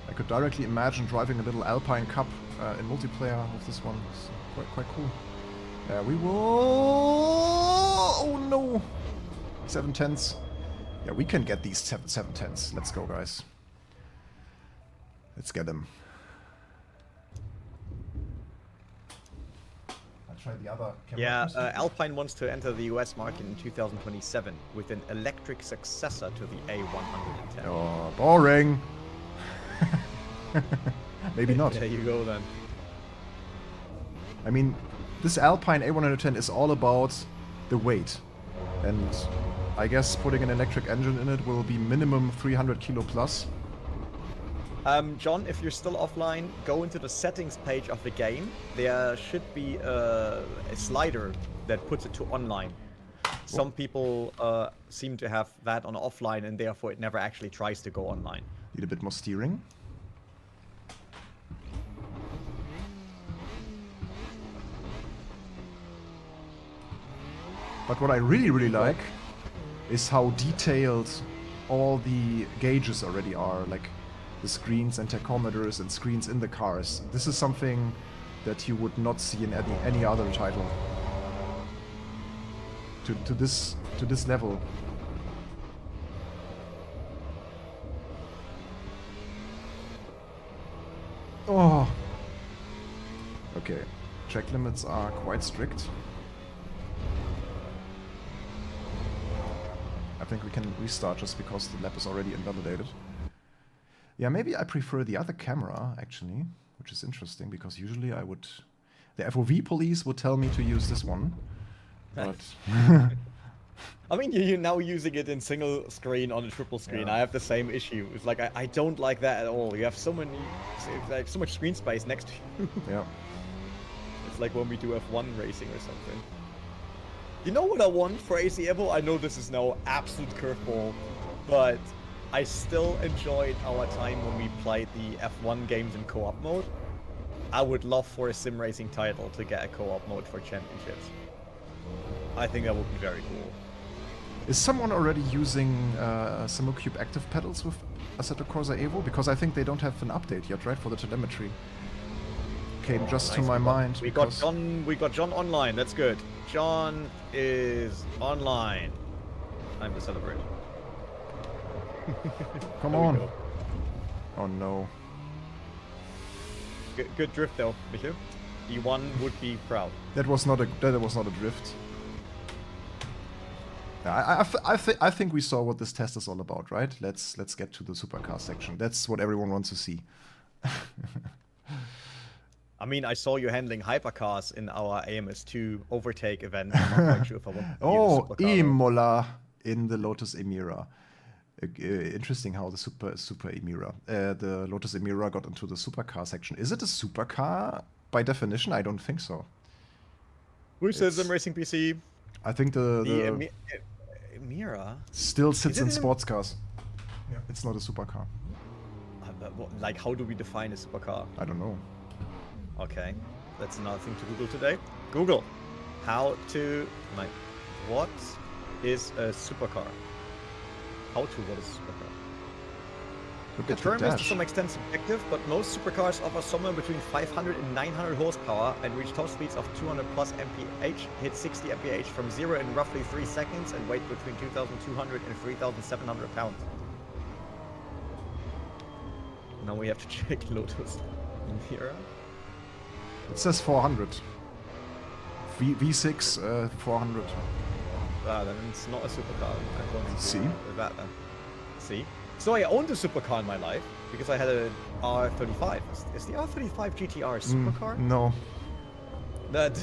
I could directly imagine driving a little Alpine Cup in multiplayer with this one. It's quite cool. We will... Oh no! 7/10. Yeah, we can get these 710s. Let's go, guys. Let's get them. I'll try the other camera. Yeah, Alpine wants to enter the US market in 2027 with an electric successor to the A110. Oh, boring. Maybe not. There you go then. I mean, this Alpine A110 is all about the weight. And I guess putting an electric engine in it will be minimum 300 kilo plus. John, if you're still offline, go into the settings page of the game. There should be a slider that puts it to online. Some people seem to have that on offline, and therefore it never actually tries to go online. Need a bit more steering. But what I really like is how detailed all the gauges already are, like the screens and tachometers and screens in the cars. This is something that you would not see in any other title. To this level. Oh. Okay. Track limits are quite strict. I think we can restart just because the lap is already invalidated. Yeah, maybe I prefer the other camera, actually, which is interesting, because usually I would... The FOV police would tell me to use this one, but... I mean, you're now using it in single screen on a triple screen. Yeah. I have the same issue. It's like, I don't like that at all. You have so many, like, so much screen space next to you. Yeah. It's like when we do F1 racing or something. You know what I want for AC EVO? I know this is now absolute curveball, but I still enjoyed our time when we played the F1 games in co-op mode. I would love for a sim racing title to get a co-op mode for championships. I think that would be very cool. Is someone already using Simulcube active pedals with Assetto Corsa EVO? Because I think they don't have an update yet, right, for the telemetry. Came just to my mind. We got John online. That's good. John is online. Time to celebrate. Come There we on. go. Oh no. Good drift though, Michel. E1 would be proud. That was not a drift. I think we saw what this test is all about, right? Let's get to the supercar section. That's what everyone wants to see. I mean, I saw you handling hypercars in our AMS2 overtake event. I'm not quite sure if I want to Oh, Imola in the Lotus Emira. Interesting how the Super Emira, the Lotus Emira got into the supercar section. Is it a supercar by definition? I don't think so. Who says I'm racing PC? I think the Emira still sits in sports cars. Yeah, it's not a supercar. Like, how do we define a supercar? I don't know. Okay, that's another thing to Google today. Google, how to, like, what is a supercar? What is a supercar? The term is to some extent subjective, but most supercars offer somewhere between 500 and 900 horsepower and reach top speeds of 200 plus mph, hit 60 mph from 0 in roughly 3 seconds, and weigh between 2,200 and 3,700 pounds. Now we have to check Lotus Emira. It says 400. V6 400. Ah, then it's not a supercar. I don't See? that then. See? So I owned a supercar in my life because I had an R35. Is the R35 GTR a supercar? No. That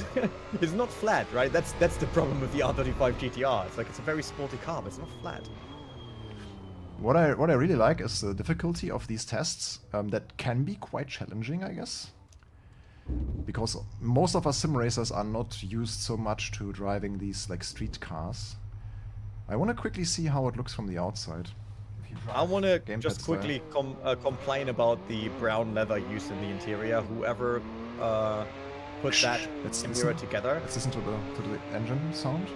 is not flat, right? That's the problem with the R35 GTR. It's like it's a very sporty car, but it's not flat. What I really like is the difficulty of these tests. That can be quite challenging, I guess. Because most of us sim racers are not used so much to driving these like street cars. I want to quickly see how it looks from the outside. I want to just quickly complain about the brown leather used in the interior. Whoever put that Emira together. Let's listen to the engine sound.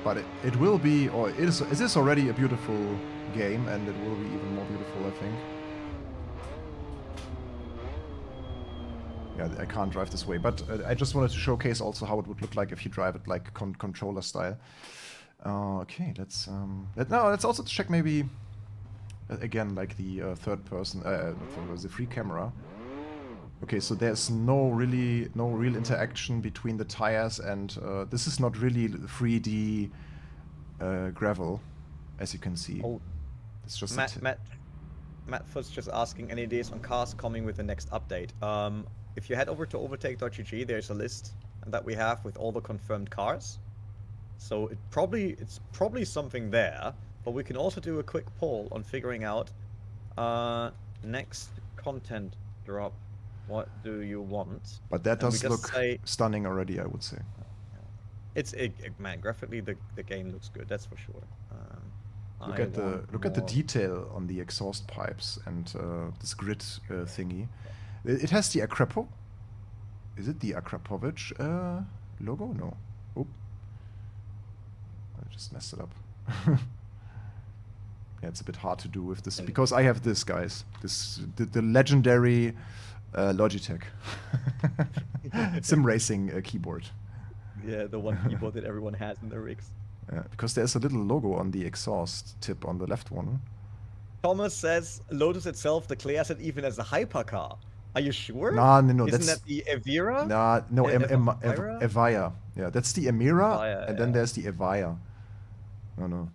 But it will be, or it is already a beautiful game, and it will be even more beautiful, I think. Yeah, I can't drive this way, but I just wanted to showcase also how it would look like if you drive it like controller style. Okay, let's also check maybe again like the third person for the free camera. Okay, so there's no real interaction between the tires, and this is not really 3D gravel, as you can see. Oh, it's just Matt Fuss just asking any ideas on cars coming with the next update. If you head over to overtake.gg, there's a list that we have with all the confirmed cars. So it's probably something there, but we can also do a quick poll on figuring out next content drop. What do you want? But that does look stunning already, I would say. Man, graphically the game looks good, that's for sure. Look at the detail on the exhaust pipes and this grid thingy. It has the Is it the Akrapovic logo? No. Oop. I just messed it up. Yeah, it's a bit hard to do with this because I have this, guys. The legendary Logitech sim racing keyboard. Yeah, the one keyboard that everyone has in their rigs. Because there's a little logo on the exhaust tip on the left one. Thomas says Lotus itself declares it even as a hypercar. Are you sure? No. Isn't that the Evira? No, Evija. Yeah, that's the Emira, and then there's the Evija. No.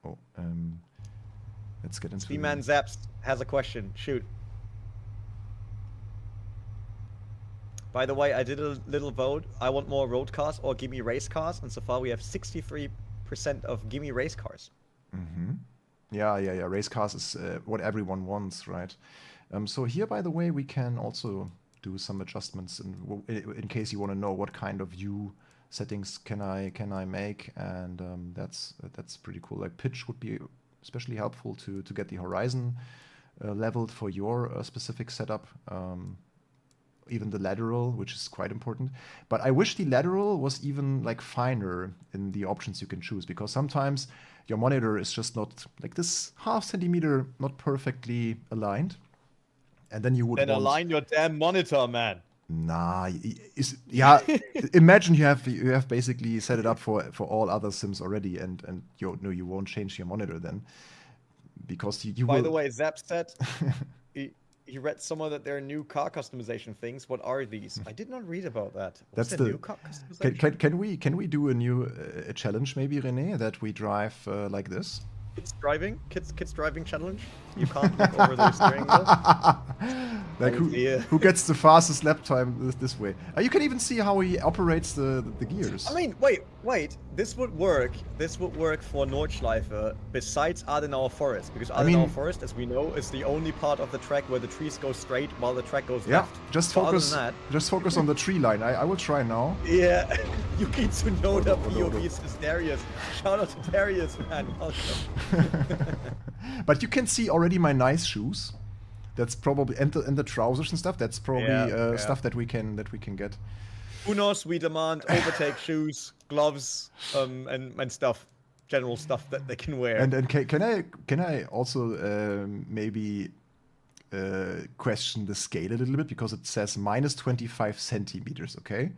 Oh, let's get into. Steeman Zaps has a question. Shoot. By the way, I did a little vote. I want more road cars or gimme race cars, and so far we have 63% of gimme race cars. Mm-hmm. Yeah. Race cars is what everyone wants, right? So here, by the way, we can also do some adjustments in case you want to know what kind of view settings can I make, and that's pretty cool. Like pitch would be especially helpful to get the horizon leveled for your specific setup. Even the lateral, which is quite important. But I wish the lateral was even like finer in the options you can choose, because sometimes your monitor is just not like this ½ centimeter, not perfectly aligned. And then you would align your damn monitor, man. Nah, imagine you have basically set it up for all other sims already, and you won't change your monitor then, because you will. By the way, Zap said he read somewhere that there are new car customization things. What are these? I did not read about that. That's the new car customization. Can we do a new challenge maybe, René, that we drive like this? Kids driving challenge. You can't look over the steering wheel. Like who gets the fastest lap time this way? You can even see how he operates the gears. I mean, wait. This would work. This would work for Nordschleife besides Adenauer Forest, because Adenauer Forest, as we know, is the only part of the track where the trees go straight while the track goes left. Just focus on the tree line. I will try now. Yeah, you need to know that POV is Darius. Shout out to Darius, man. But you can see already my nice shoes. That's probably and the trousers and stuff. That's probably stuff that we can get. Unos, we demand overtake shoes, gloves, and stuff, general stuff that they can wear. And can I also maybe question the scale a little bit, because it says -25 centimeters. Okay.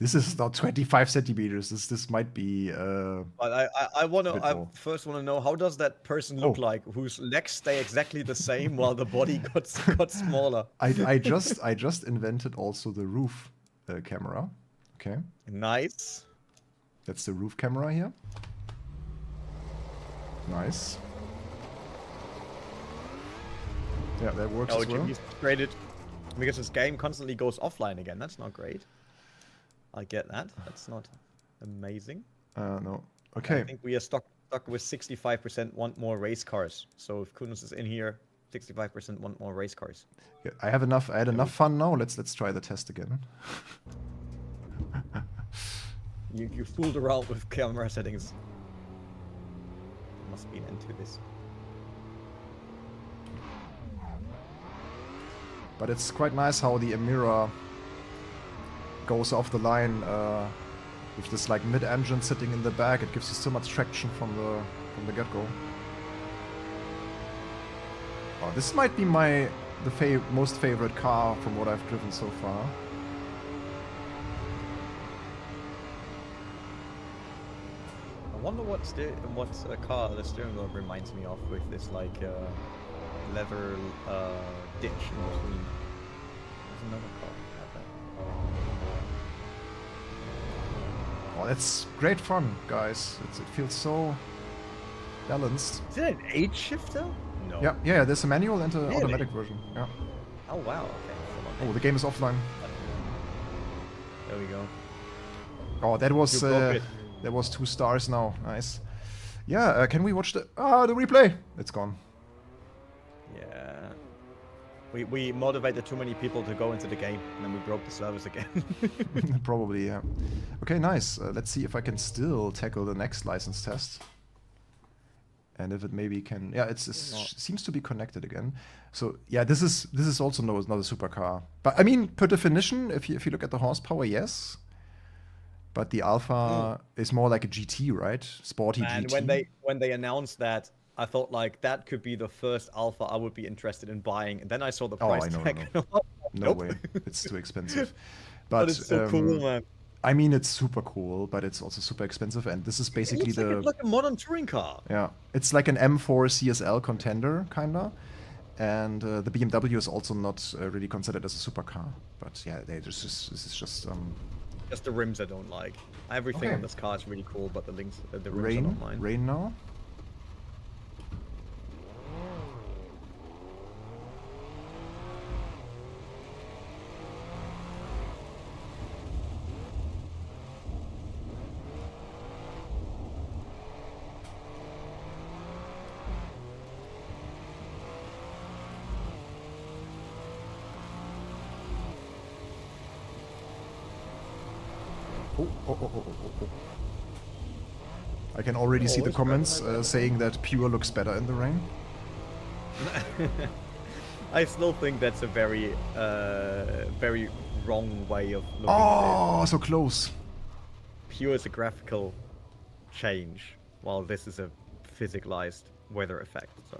This is not 25 centimeters. This might be. But I first want to know, how does that person look like, whose legs stay exactly the same while the body got smaller? I just invented also the roof camera. Okay. Nice. That's the roof camera here. Nice. Yeah, that works as well. Jimmy's frustrated because this game constantly goes offline again. That's not great. I get that. That's not amazing. No. Okay. I think we are stuck with 65% want more race cars. So if Kunos is in here, 65% want more race cars. Yeah, I had enough fun now. Let's try the test again. You fooled around with camera settings. There must be an end to this. But it's quite nice how the Emira goes off the line with this like mid-engine sitting in the back. It gives you so much traction from the get-go. Oh, this might be my the most favorite car from what I've driven so far. I wonder what car the steering wheel reminds me of, with this like leather ditch in between. There's another car like that. Oh, that's great fun, guys. It feels so balanced. Is it an 8-shifter? No. Yeah, there's a manual and an Really? automatic version. Yeah. Oh wow, okay. Oh, the game is offline. There we go. Oh, that was You broke it. that was 2 stars now. Nice. Yeah, can we watch the replay? It's gone. Yeah. We motivated too many people to go into the game, and then we broke the service again. Probably, yeah. Okay, nice. Let's see if I can still tackle the next license test. And if it maybe can, yeah, it seems to be connected again. So yeah, this is also not a supercar. But I mean, per definition, if you look at the horsepower, yes. But the Alfa is more like a GT, right? Sporty And GT. when they announced that, I thought like that could be the first Alpha I would be interested in buying. And then I saw the price I know, tag. no. No No way, it's too expensive. But it's so cool, man. I mean, it's super cool, but it's also super expensive. And this is basically It looks like a modern touring car. Yeah, it's like an M4 CSL contender, kinda. And the BMW is also not really considered as a supercar. But yeah, this is just Just the rims I don't like. Everything Okay. on this car is really cool, but the rims are not mine. rain now. Oh. I can already see the it's comments saying that Pure looks better in the rain. I still think that's a very, very wrong way of looking at Oh, so close. it. Pure is a graphical change, while this is a physicalized weather effect. So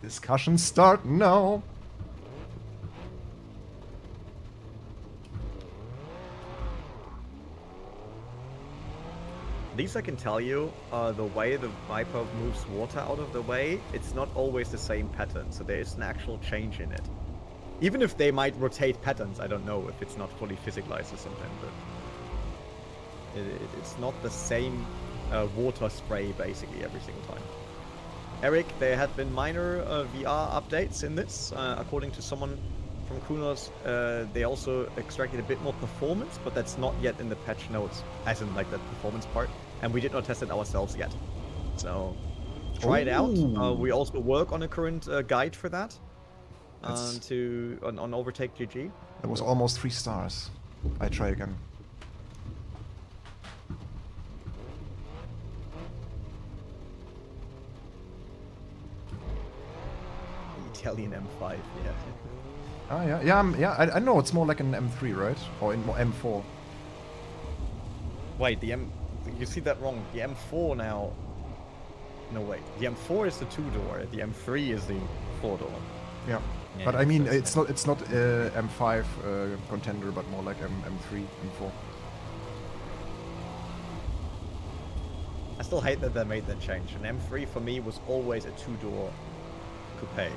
Discussion start now. at least I can tell you, the way the Viper moves water out of the way, it's not always the same pattern. So there is an actual change in it. Even if they might rotate patterns, I don't know if it's not fully physicalized or something, but it's not the same water spray basically every single time. Eric, there had been minor VR updates in this. According to someone from Kunos, they also extracted a bit more performance, but that's not yet in the patch notes, as in like the performance part. And we did not test it ourselves yet. So try it out. We also work on a current guide for that. On Overtake GG. That was almost 3 stars. I try again. Italian M5, yeah. Ah, yeah, I know it's more like an M3, right? Or in M4. Wait, you see that wrong. The M4 now. No, wait. The M4 is the 2-door. The M3 is the 4-door. Yeah. Yeah, But I mean, so it's not M5 contender, but more like M3, M4. I still hate that they made that change. An M3 for me was always a 2-door coupe.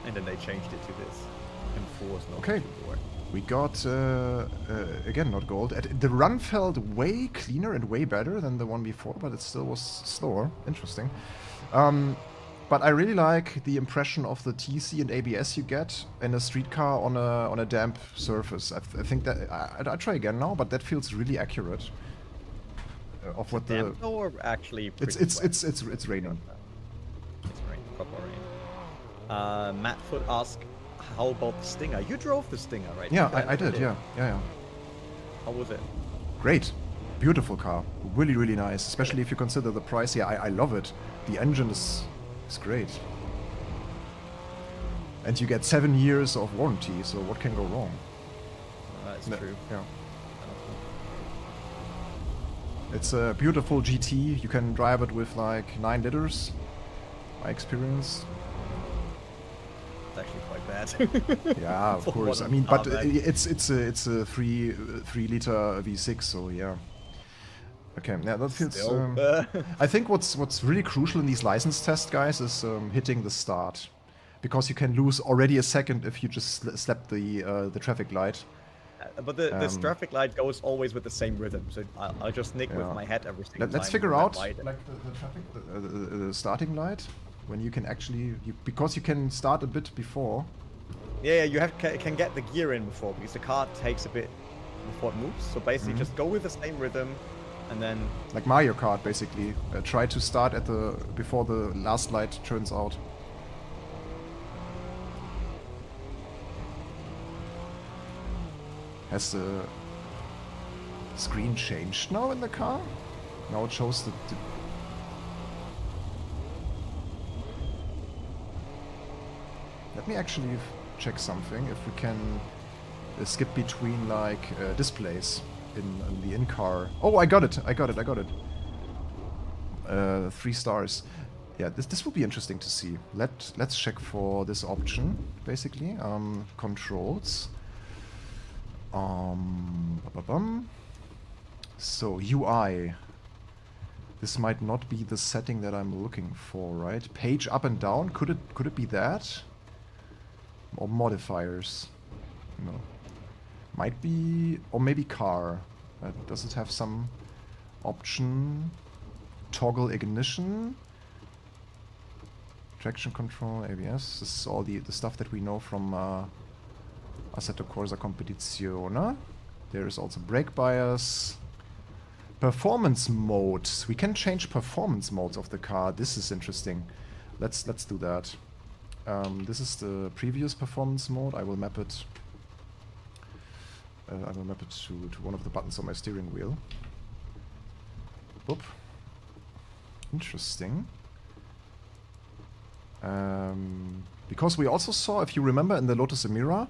And then they changed it to this. M4 is not Okay. a 2-door. We got, again, not gold. The run felt way cleaner and way better than the one before, but it still was slower. Interesting. But I really like the impression of the TC and ABS you get in a street car on a damp surface. I think that I try again now, but that feels really accurate. Of what the Damp or actually pretty it's wet? it's raining. It's rain, proper rain. Matt Foot asked, how about the Stinger? You drove the Stinger, right? Yeah, You guys I did. did. Yeah. How was it? Great, beautiful car, really nice. Especially if you consider the price. Yeah, I love it. The engine is great, and you get 7 years of warranty. So what can go wrong? That's No, true. Yeah. It's a beautiful GT. You can drive it with like 9 liters, my experience. It's actually quite bad. Yeah, of course. I mean, but it's a 3 liter V6, so yeah. Okay, yeah, that feels. I think what's really crucial in these license test, guys, is hitting the start, because you can lose already a second if you just slap the traffic light. But this traffic light goes always with the same rhythm, so I'll just nick with my head every single time. Let's figure out like the starting light, when you can actually because you can start a bit before. Yeah, you can get the gear in before, because the car takes a bit before it moves. So basically, just go with the same rhythm, and then like Mario Kart, basically try to start at before the last light turns out. Has the screen changed now in the car? Now it shows the Let me actually check something, if we can skip between like displays in the in-car. Oh, I got it! 3 stars. Yeah, this will be interesting to see. Let's check for this option, basically. Controls. So UI. This might not be the setting that I'm looking for, right? Page up and down. Could it be that? Or modifiers? No. Might be, or maybe car. Does it have some option? Toggle ignition. Traction control, ABS. This is all the stuff that we know from Assetto Corsa Competizione. There is also brake bias. Performance modes. We can change performance modes of the car. This is interesting. Let's do that. This is the previous performance mode. I will map it. To one of the buttons on my steering wheel. Boop. Interesting. Because we also saw, if you remember, in the Lotus Emira,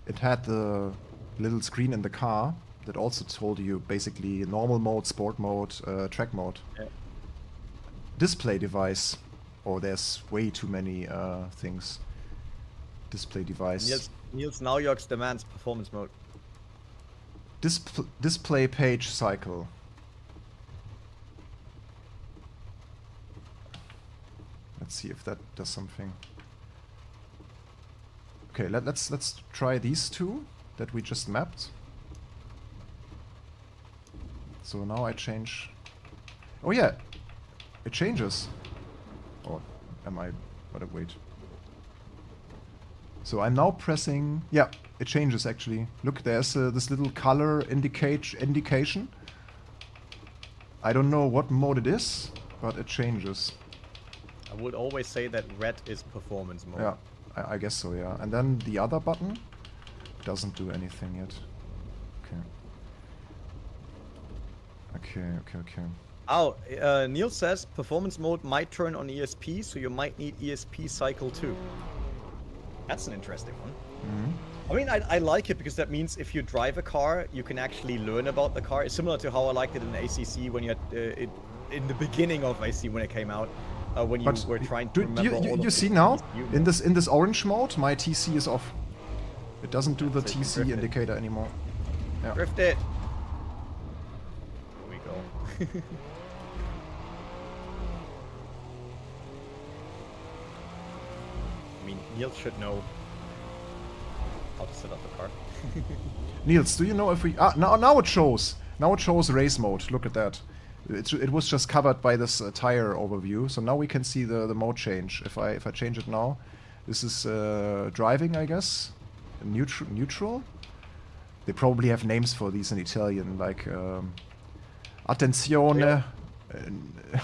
it had the little screen in the car that also told you basically normal mode, sport mode, track mode. Yeah. Display device. Oh, there's way too many things. Display device. Niels Naujoks demands performance mode. Display page cycle. Let's see if that does something. Okay, let's try these two that we just mapped. So now I change. Oh yeah, it changes. Or am I? But wait. So I'm now pressing. Yeah, it changes actually. Look, there's this little color indication. I don't know what mode it is, but it changes. I would always say that red is performance mode. Yeah, I guess so, yeah. And then the other button doesn't do anything yet. Okay. Oh, Neil says performance mode might turn on ESP, so you might need ESP cycle too. That's an interesting one. Mm-hmm. I mean, I like it because that means if you drive a car, you can actually learn about the car. It's similar to how I liked it in ACC when you had it in the beginning of ACC when it came out. When you were trying to remember all of you see now, in this orange mode, my TC is off. It doesn't do the TC indicator anymore. Yeah. Drift it. Here we go. I mean, Niels should know how to set up the car. Niels, do you know if we... now it shows. Now it shows race mode. Look at that. It was just covered by this tire overview, so now we can see the mode change. If I change it now, this is driving, I guess. Neutral. They probably have names for these in Italian, like attenzione. Yeah.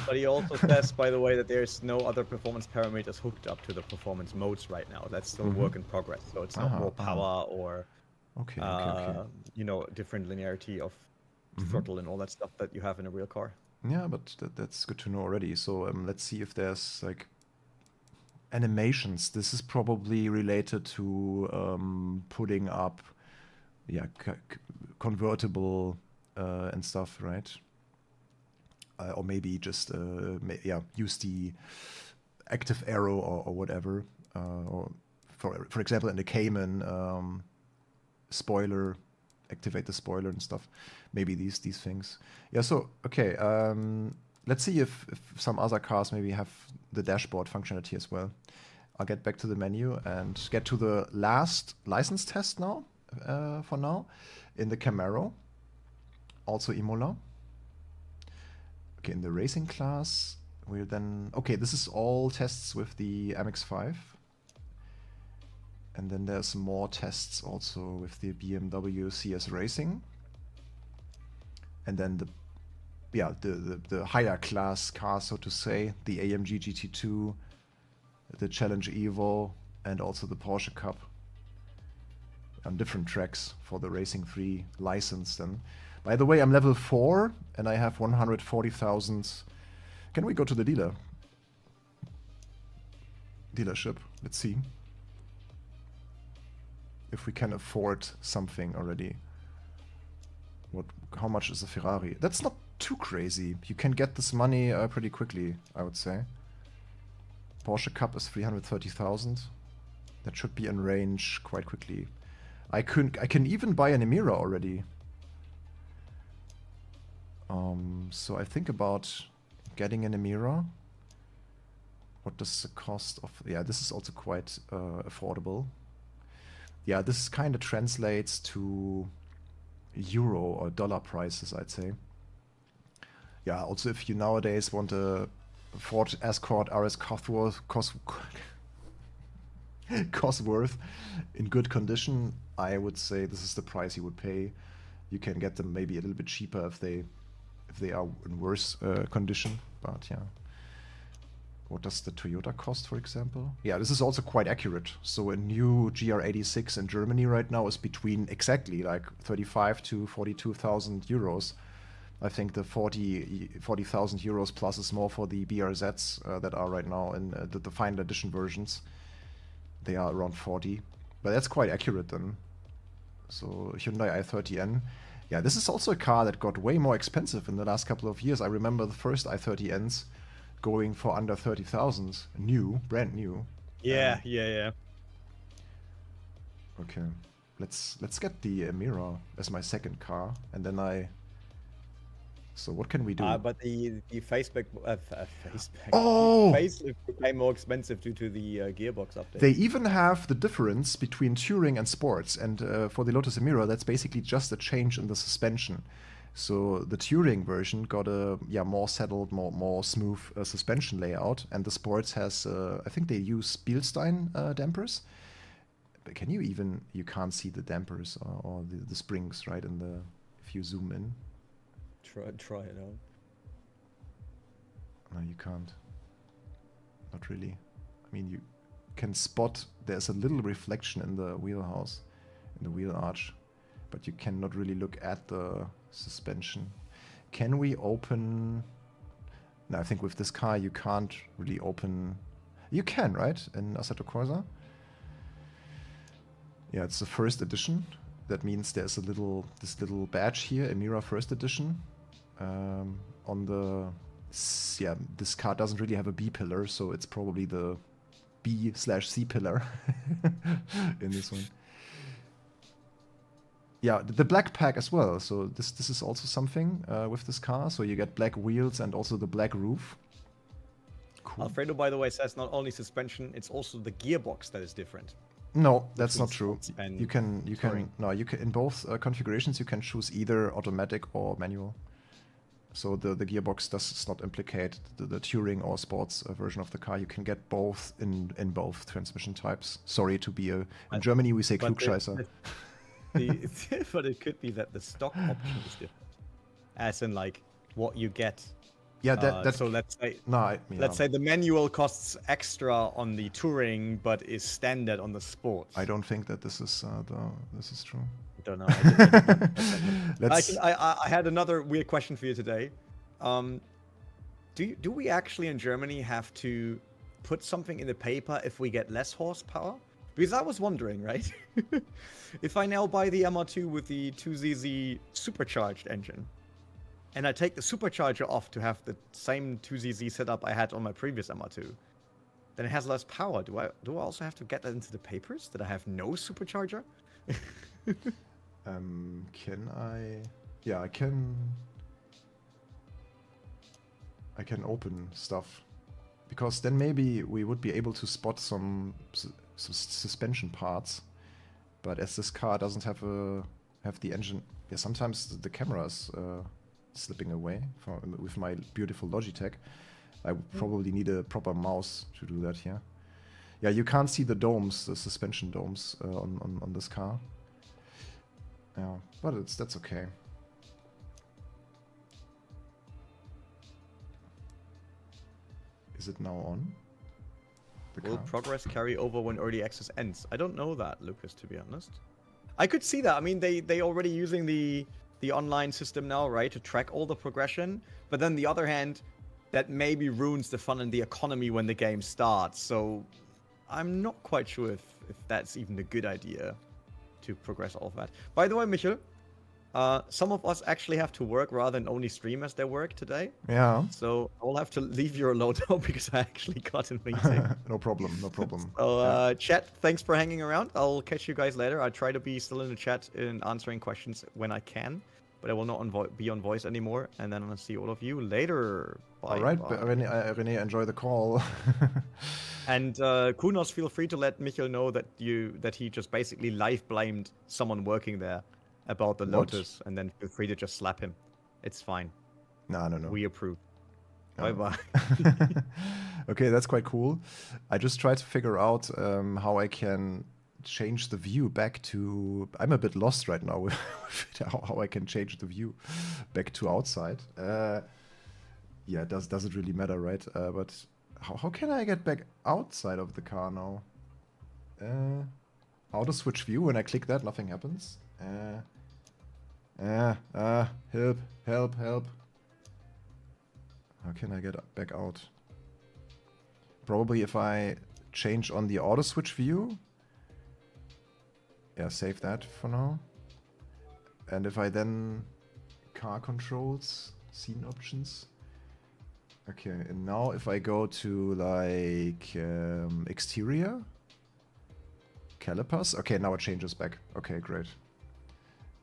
But he also says, by the way, that there's no other performance parameters hooked up to the performance modes right now. That's still work in progress, so it's not more power or you know, different linearity of throttle and all that stuff that you have in a real car. Yeah, but that's good to know already. So let's see if there's like animations. This is probably related to putting up, yeah, convertible and stuff, right? or maybe just use the active arrow or whatever, or for example in the Cayman, spoiler, activate the spoiler and stuff. Maybe these things. Yeah. So okay. Let's see if some other cars maybe have the dashboard functionality as well. I'll get back to the menu and get to the last license test now. For now, in the Camaro, also Imola. Okay, in the racing class, we'll then... Okay, this is all tests with the MX-5. And then there's more tests also with the BMW CS Racing. And then the higher class cars, so to say, the AMG GT2, the Challenge EVO, and also the Porsche Cup on different tracks for the Racing 3 license then. By the way, I'm level 4 and I have 140,000. Can we go to the dealership? Let's see if we can afford something already. How much is a Ferrari? That's not too crazy. You can get this money pretty quickly, I would say. Porsche Cup is 330,000. That should be in range quite quickly. I can even buy an Emira already. So I think about getting an Emira. What does the cost of... Yeah, this is also quite affordable. Yeah, this kind of translates to euro or dollar prices, I'd say. Yeah, also if you nowadays want a Ford Escort RS Cosworth in good condition, I would say this is the price you would pay. You can get them maybe a little bit cheaper if they are in worse condition, but yeah. What does the Toyota cost, for example? Yeah, this is also quite accurate. So a new GR86 in Germany right now is between exactly like 35 to 42,000 euros. I think the 40,000 euros plus is more for the BRZs that are right now in the final edition versions. They are around 40, but that's quite accurate then. So Hyundai i30N. Yeah, this is also a car that got way more expensive in the last couple of years. I remember the first i30Ns going for under 30,000, brand new. Yeah, yeah. Okay, let's get the Emira as my second car, and then So what can we do? But the facelift became more expensive due to the gearbox update. They even have the difference between touring and sports, and for the Lotus Emira, that's basically just a change in the suspension. So the touring version got a more settled, more smooth suspension layout, and the sports has I think they use Bilstein dampers. But you can't see the dampers or the springs, right? If you zoom in. Try it out. No, you can't. Not really. I mean, you can spot there's a little reflection in the wheelhouse, in the wheel arch, but you cannot really look at the suspension. Can we open... No, I think with this car you can't really open... You can, right? In Assetto Corsa? Yeah, it's the first edition. That means there's this little badge here, Emira First Edition. On the... Yeah, this car doesn't really have a B pillar, so it's probably the B/C pillar in this one. Yeah, the black pack as well. So this is also something with this car. So you get black wheels and also the black roof. Cool. Alfredo, by the way, says not only suspension, it's also the gearbox that is different. No, that's not true. You can in both configurations you can choose either automatic or manual. So the gearbox does not implicate the touring or sports version of the car. You can get both in both transmission types. Sorry to be in Germany we say Klugscheißer. But it could be that the stock option is different, as in like what you get. Yeah, so let's say the manual costs extra on the touring, but is standard on the sports. I don't think that this is true. I don't know. I had another weird question for you today. Do we actually in Germany have to put something in the paper if we get less horsepower? Because I was wondering, right? If I now buy the MR2 with the 2ZZ supercharged engine, and I take the supercharger off to have the same 2ZZ setup I had on my previous MR2, then it has less power. Do I also have to get that into the papers that I have no supercharger? Can I? Yeah, I can open stuff, because then maybe we would be able to spot some suspension parts. But as this car doesn't have the engine, yeah, sometimes the camera is slipping away with my beautiful Logitech. I would probably need a proper mouse to do that here. Yeah, you can't see the domes, the suspension domes on this car. Yeah, but that's okay. Is it now on? Will progress carry over when early access ends? I don't know that, Lucas, to be honest. I could see that. I mean, they already using the online system now, right, to track all the progression. But then the other hand, that maybe ruins the fun and the economy when the game starts. So I'm not quite sure if that's even a good idea to progress all of that. By the way, Michel, some of us actually have to work rather than only stream as they work today. Yeah. So I'll have to leave you alone now because I actually got a meeting. No problem, no problem. So, yeah. Chat, thanks for hanging around. I'll catch you guys later. I try to be still in the chat and answering questions when I can, but I will not be on voice anymore. And then I'll see all of you later. Bye. All right, René, enjoy the call. And Kunos, feel free to let Michel know that he just basically live blamed someone working there about the Lotus, and then feel free to just slap him. It's fine. No. We approve. No. Bye-bye. Okay, that's quite cool. I just tried to figure out how I can change the view back to... I'm a bit lost right now with how I can change the view back to outside. Yeah, does it really matter, right? But how can I get back outside of the car now? Auto switch view, when I click that, nothing happens. Help. How can I get back out? Probably if I change on the auto switch view. Yeah, save that for now. And if I then car controls, scene options. Okay, and now if I go to like exterior, calipers. Okay, now it changes back. Okay, great.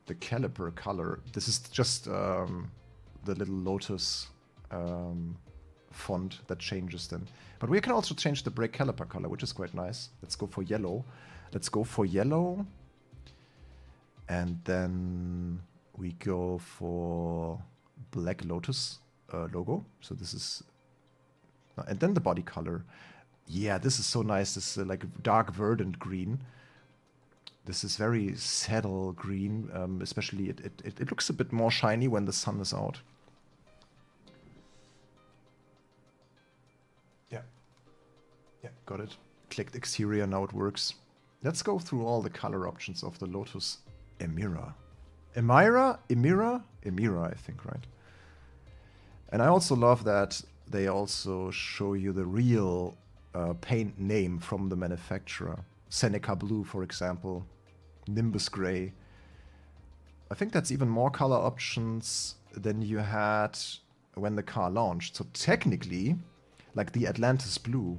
The caliper color. This is just the little Lotus font that changes then. But we can also change the brake caliper color, which is quite nice. Let's go for yellow. And then we go for black Lotus logo. So this is... And then the body color. Yeah, this is so nice. This is like dark verdant green. This is very saddle green, especially it looks a bit more shiny when the sun is out. Yeah, got it. Clicked exterior, now it works. Let's go through all the color options of the Lotus Emira. Emira, I think, right? And I also love that they also show you the real paint name from the manufacturer. Seneca Blue, for example. Nimbus Gray. I think that's even more color options than you had when the car launched. So technically, like the Atlantis Blue,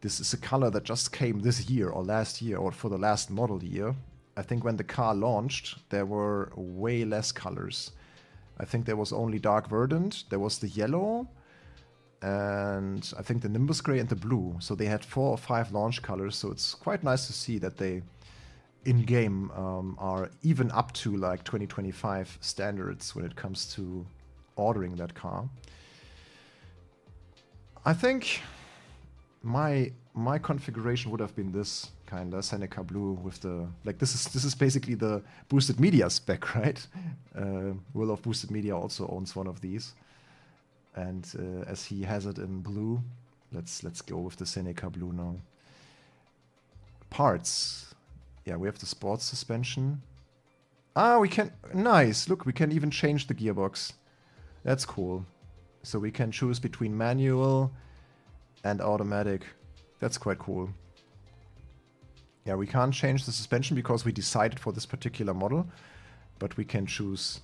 this is a color that just came this year or last year or for the last model year. I think when the car launched, there were way less colors. I think there was only dark verdant, there was the yellow, and I think the Nimbus Gray and the blue. So they had 4 or 5 launch colors, so it's quite nice to see that they in-game are even up to like 2025 standards when it comes to ordering that car. I think my configuration would have been this kinda Seneca Blue with the like this is basically the boosted media spec, right? Will of Boosted Media also owns one of these, and as he has it in blue, let's go with the Seneca Blue now. Parts, yeah, we have the sports suspension. Ah, we can, nice. Look, we can even change the gearbox. That's cool. So we can choose between manual and automatic. That's quite cool. Yeah, we can't change the suspension because we decided for this particular model, but we can choose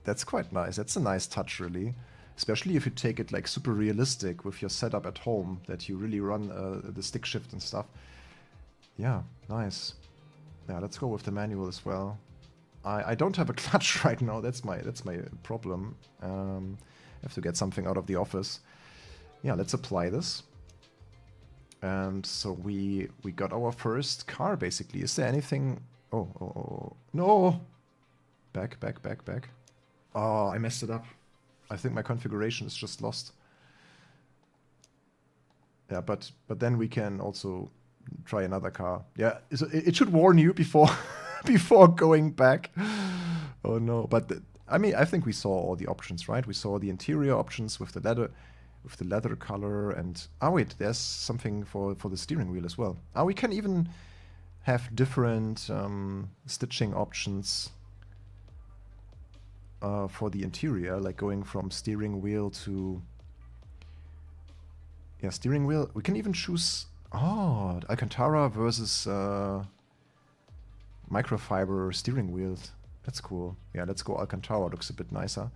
That's quite nice. That's a nice touch, really. Especially if you take it like super realistic with your setup at home, that you really run the stick shift and stuff. Yeah, nice. Yeah, let's go with the manual as well. I don't have a clutch right now. That's my problem. I have to get something out of the office. Yeah, let's apply this. And so we got our first car, basically. Is there anything... Oh, no! Back. Oh, I messed it up. I think my configuration is just lost. Yeah, but then we can also try another car. Yeah, so it should warn you before before going back. Oh no, but I mean, I think we saw all the options, right? We saw the interior options with the leather color, and oh wait, there's something for the steering wheel as well. Oh, we can even have different stitching options for the interior, like going from steering wheel to... Yeah, steering wheel. We can even choose... Oh, Alcantara versus microfiber steering wheels. That's cool. Yeah, let's go Alcantara. Looks a bit nicer.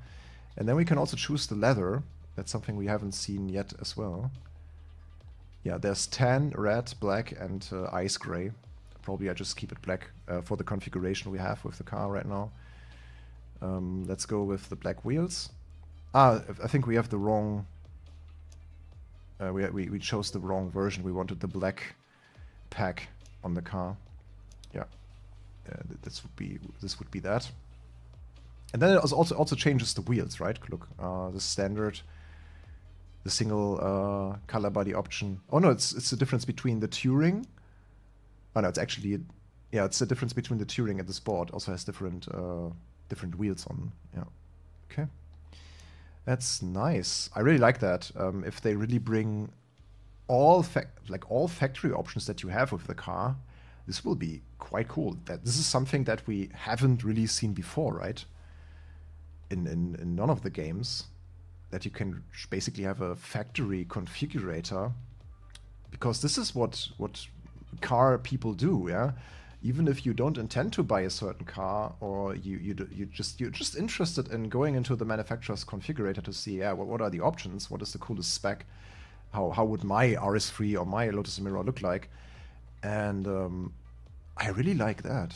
And then we can also choose the leather. That's something we haven't seen yet as well. Yeah, there's tan, red, black, and ice gray. Probably I just keep it black for the configuration we have with the car right now. Let's go with the black wheels. I think we have the wrong... we chose the wrong version. We wanted the black pack on the car. Yeah, this would be that. And then it also changes the wheels, right? Look, the standard, the single color body option. Oh no, it's the difference between the Touring. Oh no, it's actually, yeah, it's the difference between the Touring and the Sport. Also has different wheels on. Yeah, okay. That's nice. I really like that. If they really bring all factory options that you have with the car, this will be quite cool. This is something that we haven't really seen before, right? In none of the games, that you can basically have a factory configurator, because this is what car people do, yeah. Even if you don't intend to buy a certain car, or you're just interested in going into the manufacturer's configurator to see, yeah, what are the options? What is the coolest spec? How would my RS3 or my Lotus Emira look like? And I really like that.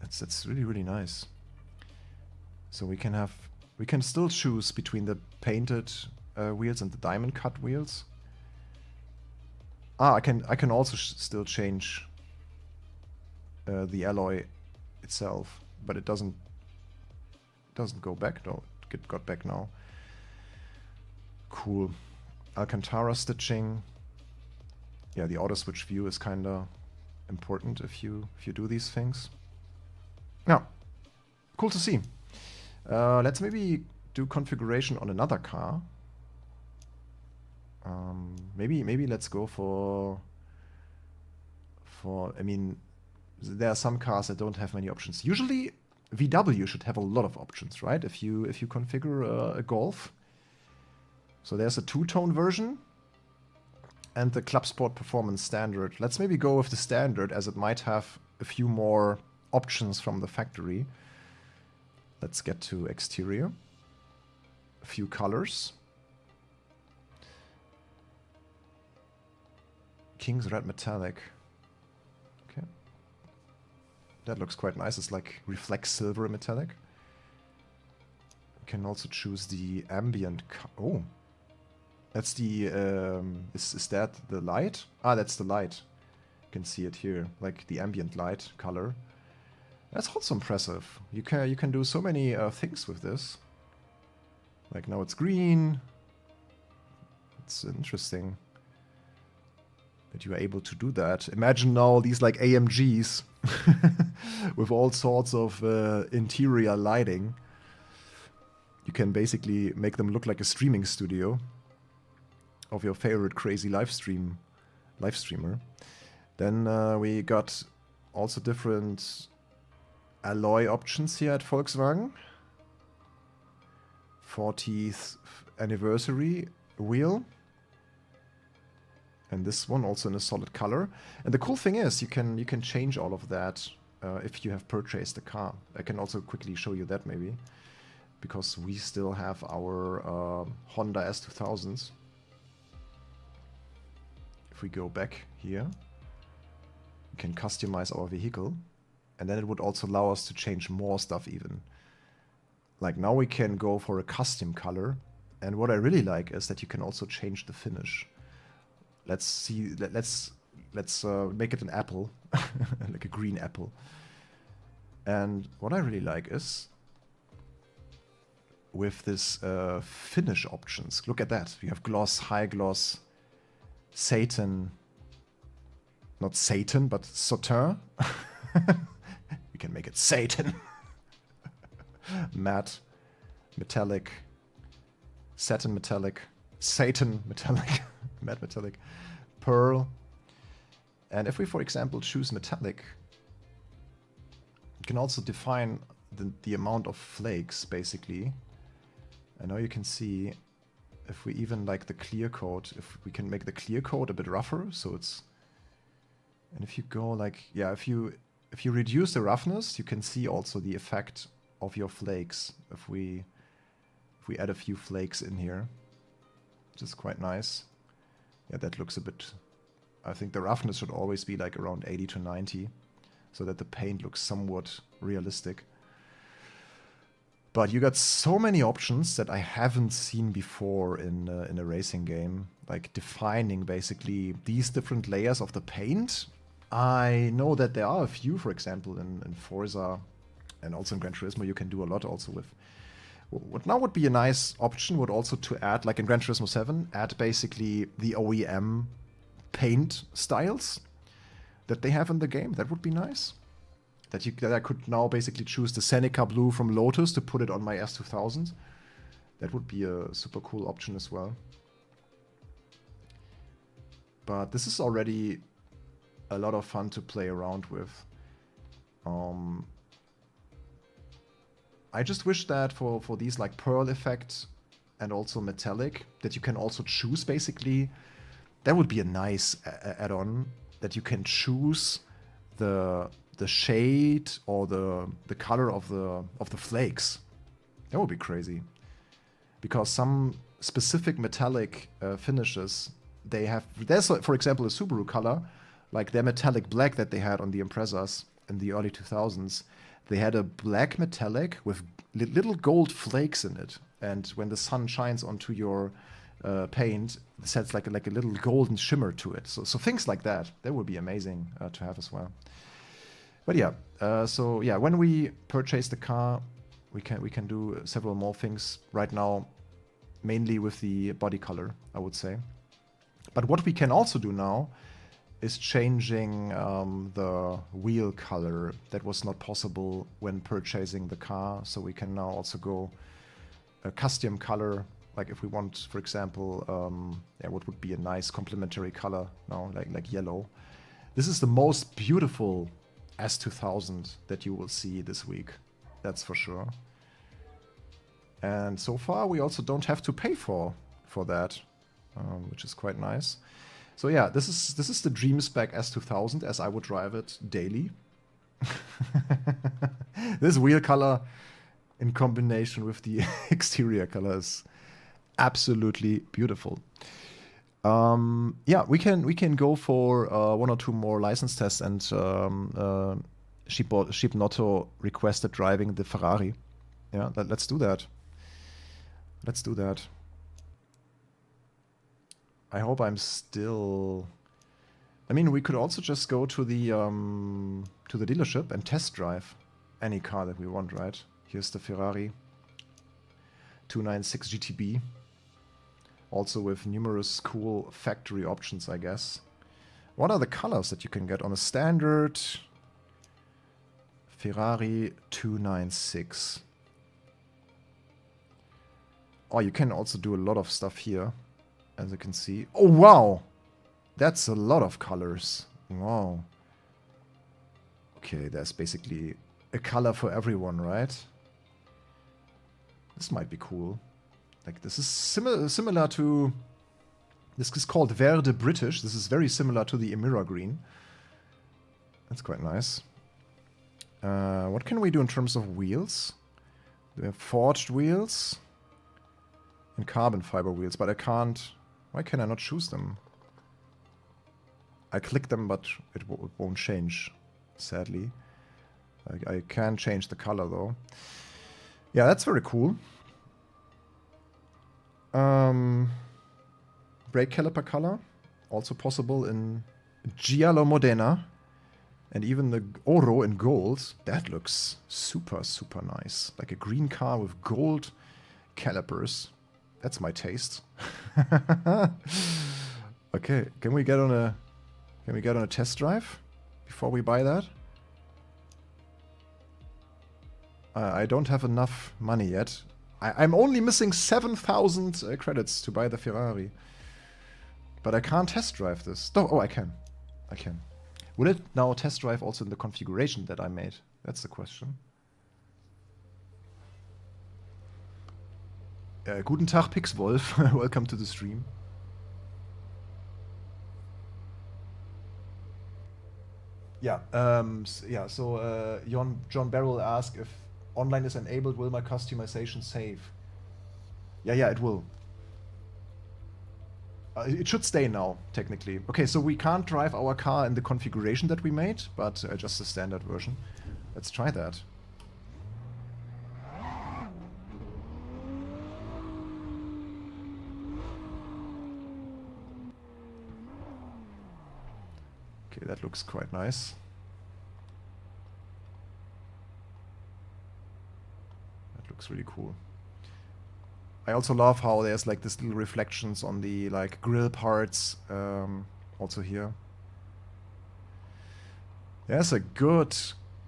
That's really, really nice. So we can still choose between the painted wheels and the diamond cut wheels. I can also still change the alloy itself, but it doesn't go back. No, it got back now. Cool. Alcantara stitching. Yeah, the auto switch view is kinda important if you do these things. Yeah, cool to see. Let's maybe do configuration on another car. Maybe let's go for. I mean, there are some cars that don't have many options. Usually, VW should have a lot of options, right? If you configure a Golf. So there's a two-tone version and the Club Sport Performance Standard. Let's maybe go with the Standard, as it might have a few more options from the factory. Let's get to exterior. A few colors. King's Red Metallic. Okay. That looks quite nice. It's like reflects silver metallic. You can also choose the ambient. Oh. That's the, is that the light? Ah, that's the light. You can see it here, like the ambient light color. That's also impressive. You can do so many things with this. Like now it's green. It's interesting that you are able to do that. Imagine now these like AMGs with all sorts of interior lighting. You can basically make them look like a streaming studio of your favorite crazy live streamer. Then we got also different alloy options here at Volkswagen. 40th anniversary wheel. And this one also in a solid color. And the cool thing is you can change all of that if you have purchased the car. I can also quickly show you that maybe. because we still have our Honda S2000s. If we go back here, we can customize our vehicle, and then it would also allow us to change more stuff even. Like now we can go for a custom color, and what I really like is that you can also change the finish. Let's see, let's make it an apple, like a green apple. And what I really like is with this finish options. Look at that. You have gloss, high gloss, Satan, not Satan, but Sautin. We can make it Satan. Matte, metallic, satin metallic, Satan metallic, matte metallic, pearl. And if we, for example, choose metallic, you can also define the amount of flakes, basically. And now you can see if we even like the clear coat, if we can make the clear coat a bit rougher, so it's... And if you go like, yeah, if you reduce the roughness, you can see also the effect of your flakes. If we add a few flakes in here, which is quite nice. Yeah, that looks a bit... I think the roughness should always be like around 80 to 90, so that the paint looks somewhat realistic. But you got so many options that I haven't seen before in a racing game, like defining basically these different layers of the paint. I know that there are a few, for example, in Forza and also in Gran Turismo, you can do a lot also with. What now would be a nice option would also to add, like in Gran Turismo 7, add basically the OEM paint styles that they have in the game. That would be nice. That I could now basically choose the Seneca blue from Lotus to put it on my S2000. That would be a super cool option as well. But this is already a lot of fun to play around with. I just wish that for these like pearl effect and also metallic, that you can also choose basically. That would be a nice add-on, that you can choose the shade or the color of the flakes. That would be crazy. Because some specific metallic finishes, they have... There's, for example, a Subaru color, like their metallic black that they had on the Imprezas in the early 2000s. They had a black metallic with little gold flakes in it. And when the sun shines onto your paint, it sets like a little golden shimmer to it. So things like that would be amazing to have as well. But yeah, so yeah, when we purchase the car, we can do several more things. Right now, mainly with the body color, I would say. But what we can also do now is changing the wheel color. That was not possible when purchasing the car, so we can now also go a custom color. Like if we want, for example, yeah, what would be a nice complementary color now, like yellow. This is the most beautiful S2000 that you will see this week, that's for sure. And so far we also don't have to pay for that, which is quite nice. So yeah, this is the dream spec S2000 as I would drive it daily. This wheel color in combination with the exterior color is absolutely beautiful. Yeah, we can go for one or two more license tests, and Shipnotto requested driving the Ferrari. Yeah, let's do that. Let's do that. I hope I'm still... I mean, we could also just go to the dealership and test drive any car that we want, right? Here's the Ferrari 296 GTB. Also with numerous cool factory options, I guess. What are the colors that you can get on a standard Ferrari 296? Oh, you can also do a lot of stuff here, as you can see. Oh, wow! That's a lot of colors. Wow. Okay, there's basically a color for everyone, right? This might be cool. Like, this is similar to... This is called Verde British. This is very similar to the Emira green. That's quite nice. What can we do in terms of wheels? They have forged wheels and carbon fiber wheels, but I can't... Why can I not choose them? I click them, but it won't change, sadly. I can change the color, though. Yeah, that's very cool. Brake caliper color, also possible in Giallo Modena. And even the Oro in gold, that looks super, super nice. Like a green car with gold calipers. That's my taste. Okay, can we get on a test drive before we buy that? I don't have enough money yet. I'm only missing 7,000 credits to buy the Ferrari. But I can't test drive this. Oh, I can. I can. Will it now test drive also in the configuration that I made? That's the question. Guten Tag, Pixwolf. Welcome to the stream. Yeah, so John Barrel asked if online is enabled, will my customization save? Yeah, it will. It should stay now, technically. Okay, so we can't drive our car in the configuration that we made, but just the standard version. Let's try that. Okay, that looks quite nice. That looks really cool. I also love how there's like this little reflections on the like grill parts also here. There's a good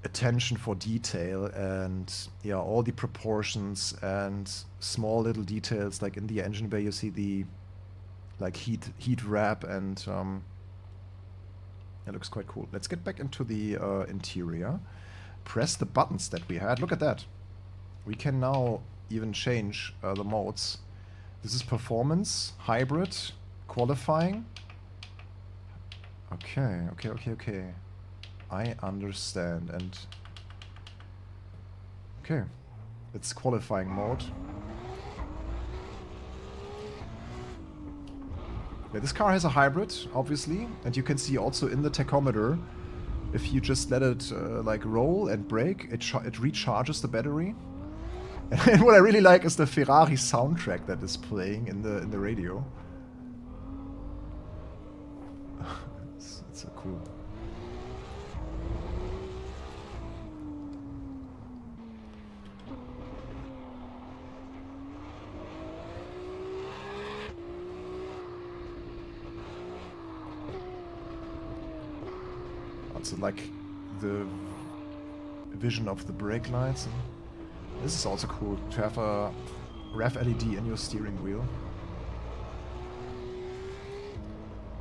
attention for detail and yeah, all the proportions and small little details like in the engine bay you see the like heat wrap and it looks quite cool. Let's get back into the interior. Press the buttons that we had. Look at that. We can now even change the modes. This is performance, hybrid, qualifying. Okay. I understand. And okay, it's qualifying mode. Yeah, this car has a hybrid, obviously, and you can see also in the tachometer, if you just let it like roll and brake, it recharges the battery. And what I really like is the Ferrari soundtrack that is playing in the radio. It's so cool. Also like the vision of the brake lights. And this is also cool to have a REV LED in your steering wheel.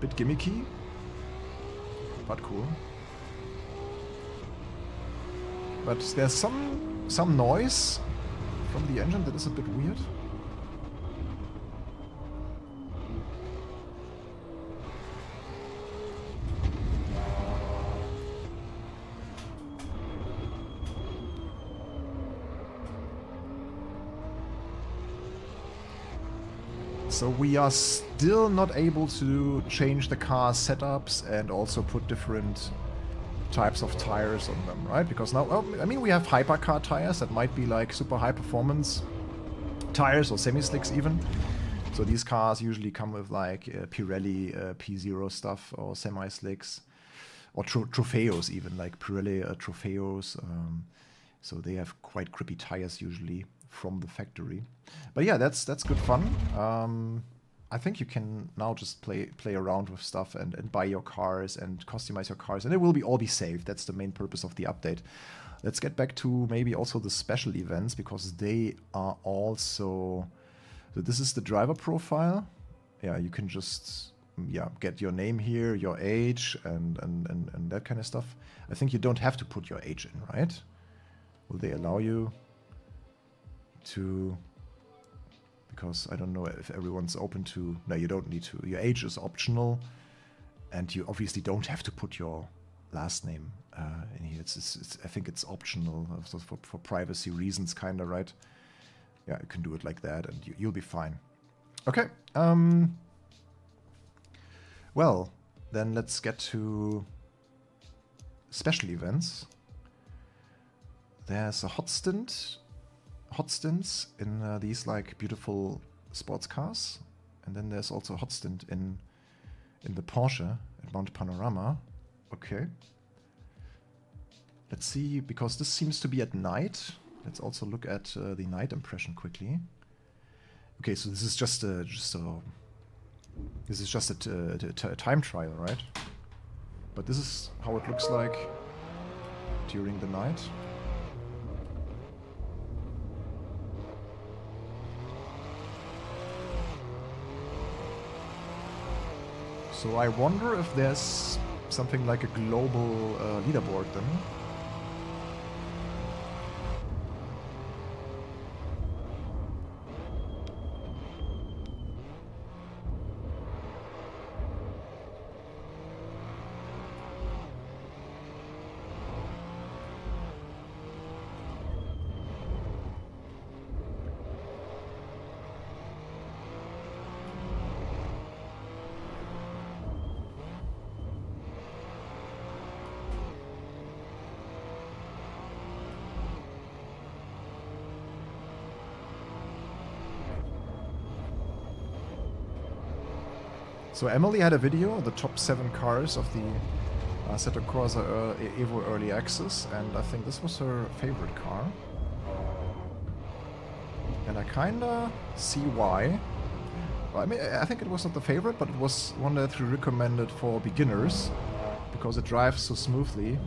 Bit gimmicky, but cool. But there's some noise from the engine that is a bit weird. So we are still not able to change the car setups and also put different types of tires on them, right? Because now, well, I mean, we have hypercar tires that might be like super high performance tires or semi-slicks even. So these cars usually come with like Pirelli P0 stuff or semi-slicks or Trofeos even, like Pirelli Trofeos. So they have quite grippy tires usually from the factory. But yeah, that's good fun. I think you can now just play around with stuff and buy your cars and customize your cars, and it will all be saved. That's the main purpose of the update. Let's get back to maybe also the special events, because they are also... So this is the driver profile. Yeah, you can just get your name here, your age, and that kind of stuff. I think you don't have to put your age in, right? Will they allow you to... Because I don't know if everyone's open to... No, you don't need to. Your age is optional, and you obviously don't have to put your last name in here. I think it's optional for privacy reasons, kind of, right? yeah, you can do it like that, and you'll be fine. Okay. Well, then let's get to special events. There's a hot stints in these like beautiful sports cars, and then there's also a hot stint in the Porsche at Mount Panorama. Okay. Let's see, because this seems to be at night. Let's also look at the night impression quickly. Okay, so this is just a time trial, right? But this is how it looks like during the night. So I wonder if there's something like a global leaderboard then. So Emily had a video, the top 7 cars of the Assetto Corsa EVO Early Access, and I think this was her favorite car. And I kinda see why. Well, I mean, I think it was not the favorite, but it was one that we recommended for beginners, because it drives so smoothly,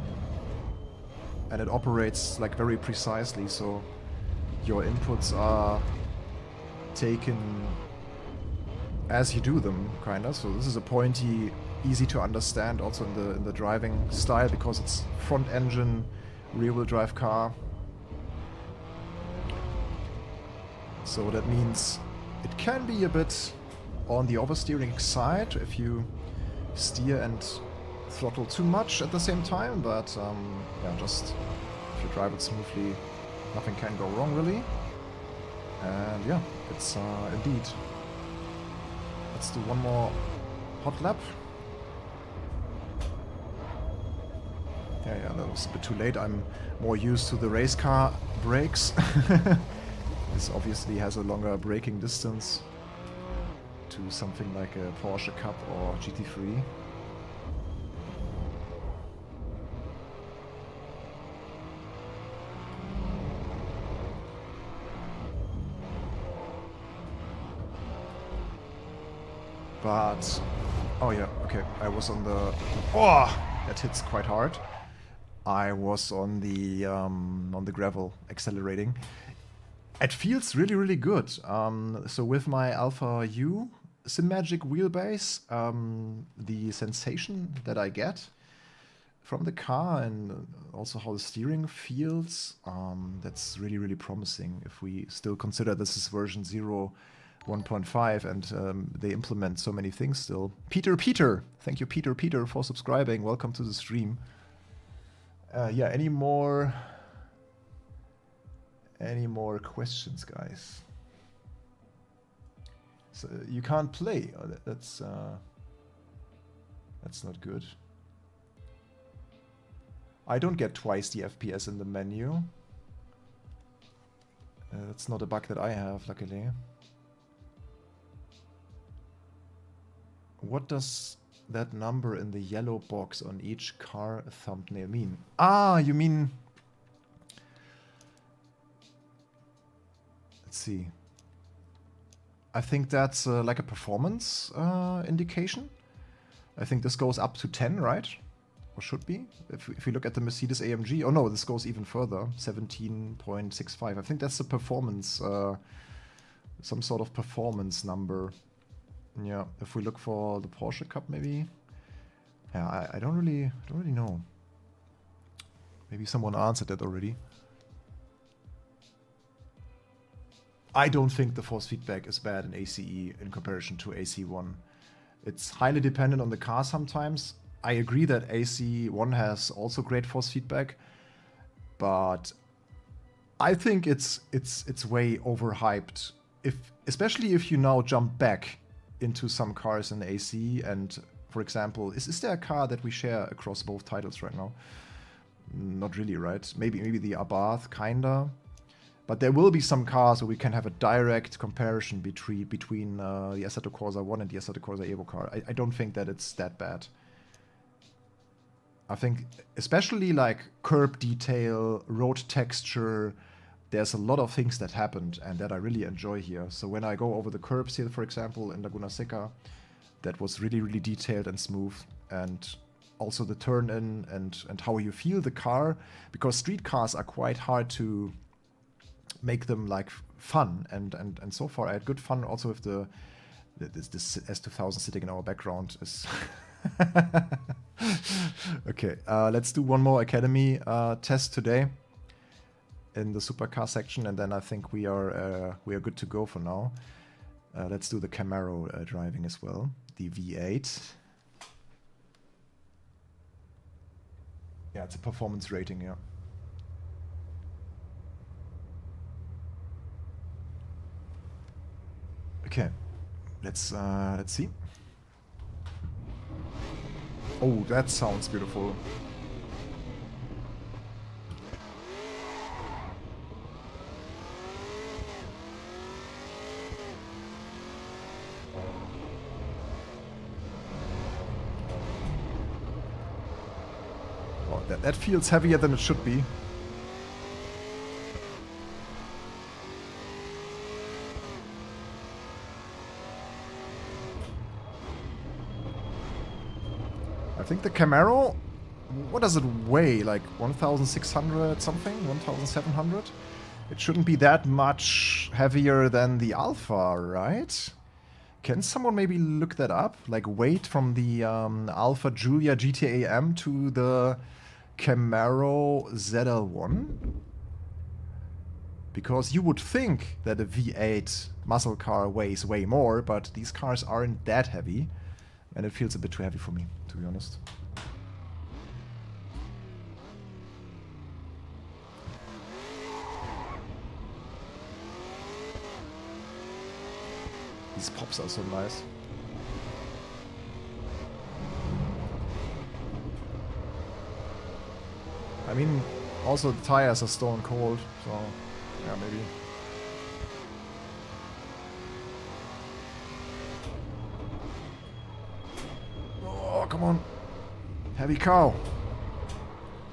and it operates like very precisely, so your inputs are taken as you do them, kinda. So this is a pointy, easy to understand also in the driving style, because it's front engine, rear wheel drive car. So that means it can be a bit on the oversteering side if you steer and throttle too much at the same time, but yeah, just if you drive it smoothly, nothing can go wrong really. And yeah, it's indeed. Let's do one more hot lap. Yeah, that was a bit too late. I'm more used to the race car brakes. This obviously has a longer braking distance to something like a Porsche Cup or GT3. But, oh yeah, okay, I was on the, oh, that hits quite hard. I was on the gravel accelerating. It feels really, really good. So with my Alfa U Symagic wheelbase, the sensation that I get from the car and also how the steering feels, that's really, really promising if we still consider this is version 0.1.5 and they implement so many things still. Peter! Thank you, Peter, for subscribing. Welcome to the stream. Yeah, any more questions, guys? So you can't play. Oh, that's not good. I don't get twice the FPS in the menu. That's not a bug that I have, luckily. What does that number in the yellow box on each car thumbnail mean? Ah, you mean... Let's see. I think that's like a performance indication. I think this goes up to 10, right? Or should be. If we look at the Mercedes AMG. Oh no, this goes even further. 17.65. I think that's the performance, some sort of performance number. Yeah, if we look for the Porsche Cup, maybe. Yeah, I don't really know. Maybe someone answered that already. I don't think the force feedback is bad in ACE in comparison to AC1. It's highly dependent on the car sometimes. I agree that AC1 has also great force feedback, but I think it's way overhyped. Especially if you now jump back into some cars in AC and, for example, is there a car that we share across both titles right now? Not really, right? Maybe the Abarth, kinda. But there will be some cars where we can have a direct comparison between the Assetto Corsa 1 and the Assetto Corsa EVO car. I don't think that it's that bad. I think especially like curb detail, road texture, there's a lot of things that happened and that I really enjoy here. So when I go over the curbs here, for example, in Laguna Seca, that was really, really detailed and smooth. And also the turn-in and how you feel the car, because street cars are quite hard to make them like fun. And so far I had good fun also with this S2000 sitting in our background is... Okay, let's do one more Academy test today in the supercar section, and then I think we are good to go for now. Let's do the Camaro driving as well, the V8. Yeah, it's a performance rating, yeah. Okay, let's see. Oh, that sounds beautiful. Oh, that feels heavier than it should be. I think the Camaro, what does it weigh? Like 1,600 something? 1,700? It shouldn't be that much heavier than the Alfa, right? Can someone maybe look that up? Like weight from the Alfa Giulia GTAm to the Camaro ZL1? Because you would think that a V8 muscle car weighs way more, but these cars aren't that heavy. And it feels a bit too heavy for me, to be honest. These pops are so nice. I mean, also the tires are stone cold, so yeah, maybe. Oh, come on. Heavy cow.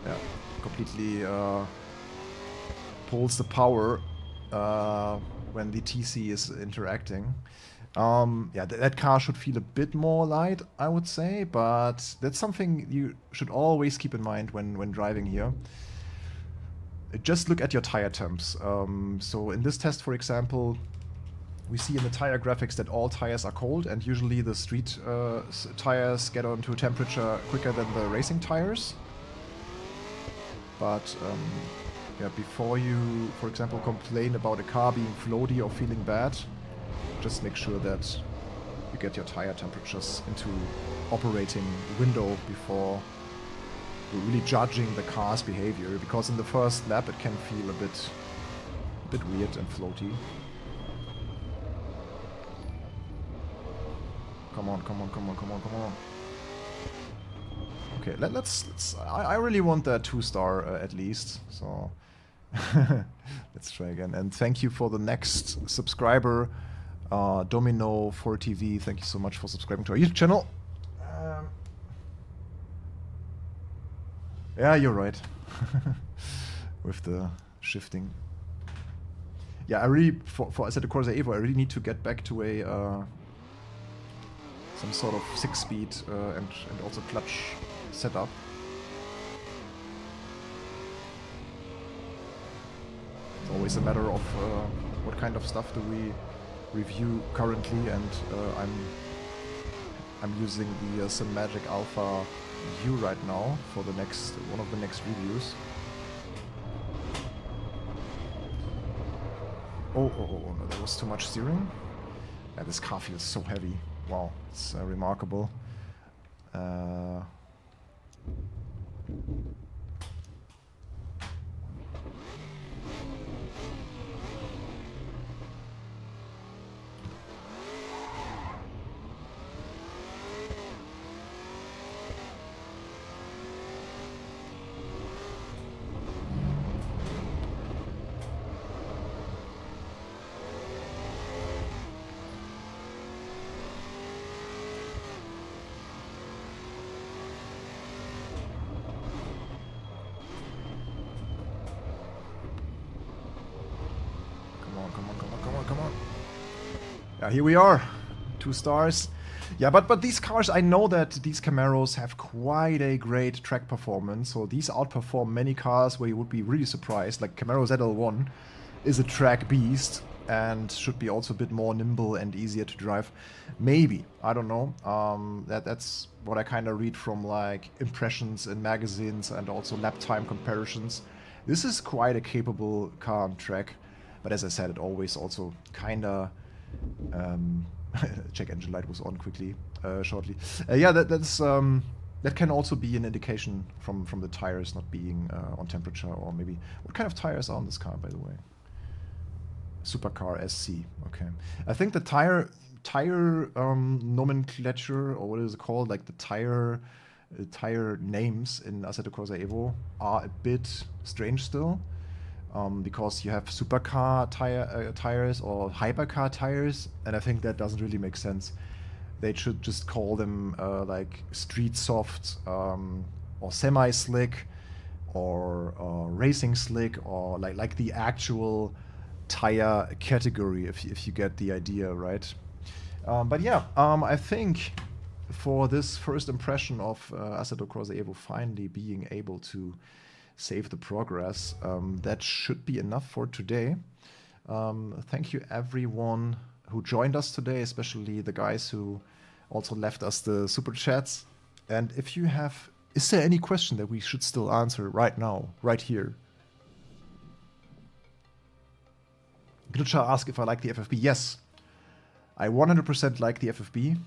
Yeah, completely pulls the power when the TC is interacting. Yeah, that car should feel a bit more light, I would say, but that's something you should always keep in mind when driving here. Just look at your tire temps. So in this test, for example, we see in the tire graphics that all tires are cold, and usually the street tires get onto temperature quicker than the racing tires. But yeah, before you, for example, complain about a car being floaty or feeling bad, just make sure that you get your tire temperatures into operating window before you're really judging the car's behavior, because in the first lap it can feel a bit weird and floaty. Come on, come on, come on, come on, come on. Okay, let's I really want that 2-star at least, so let's try again. And thank you for the next subscriber, Domino 4TV. Thank you so much for subscribing to our YouTube channel. Yeah, you're right. With the shifting. Yeah, I really, for Assetto Corsa EVO, I really need to get back to a some sort of 6-speed and also clutch setup. It's always a matter of what kind of stuff do we review currently, and I'm using the Cinemagic Alpha U right now for the next one of the next reviews. Oh no, that was too much steering. Yeah, this car feels so heavy. Wow, it's remarkable. Yeah, here we are. 2 stars. Yeah, but these cars, I know that these Camaros have quite a great track performance. So these outperform many cars where you would be really surprised. Like Camaro ZL1 is a track beast and should be also a bit more nimble and easier to drive. Maybe, I don't know. That's what I kind of read from like impressions in magazines and also lap time comparisons. This is quite a capable car on track. But as I said, it always also kind of... check engine light was on quickly, shortly. Yeah, that can also be an indication from the tires not being on temperature, or maybe... What kind of tires are on this car, by the way? Supercar SC, okay. I think the tire nomenclature, or what is it called, like the tire names in Assetto Corsa EVO are a bit strange still. Because you have supercar tires or hypercar tires, and I think that doesn't really make sense. They should just call them like street soft or semi-slick or racing slick, or like the actual tire category, if you get the idea, right? But yeah, I think for this first impression of Assetto Corsa EVO finally being able to save the progress, that should be enough for today. Thank you everyone who joined us today, especially the guys who also left us the super chats. And if you have, is there any question that we should still answer right now, right here? Glitcher asked if I like the FFB. Yes, I 100% like the FFB.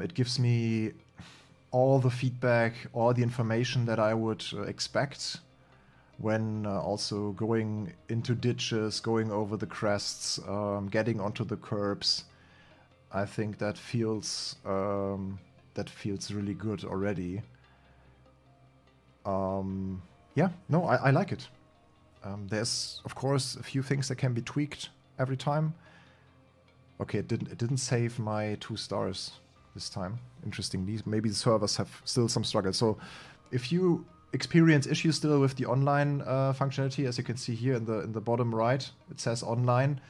It gives me all the feedback, all the information that I would expect when also going into ditches, going over the crests, getting onto the curbs. I think that feels really good already. Yeah, no, I like it. There's of course a few things that can be tweaked every time. Okay, it didn't save my 2 stars this time. Interestingly, maybe the servers have still some struggle. So if you experience issues still with the online functionality, as you can see here in the bottom right, it says online.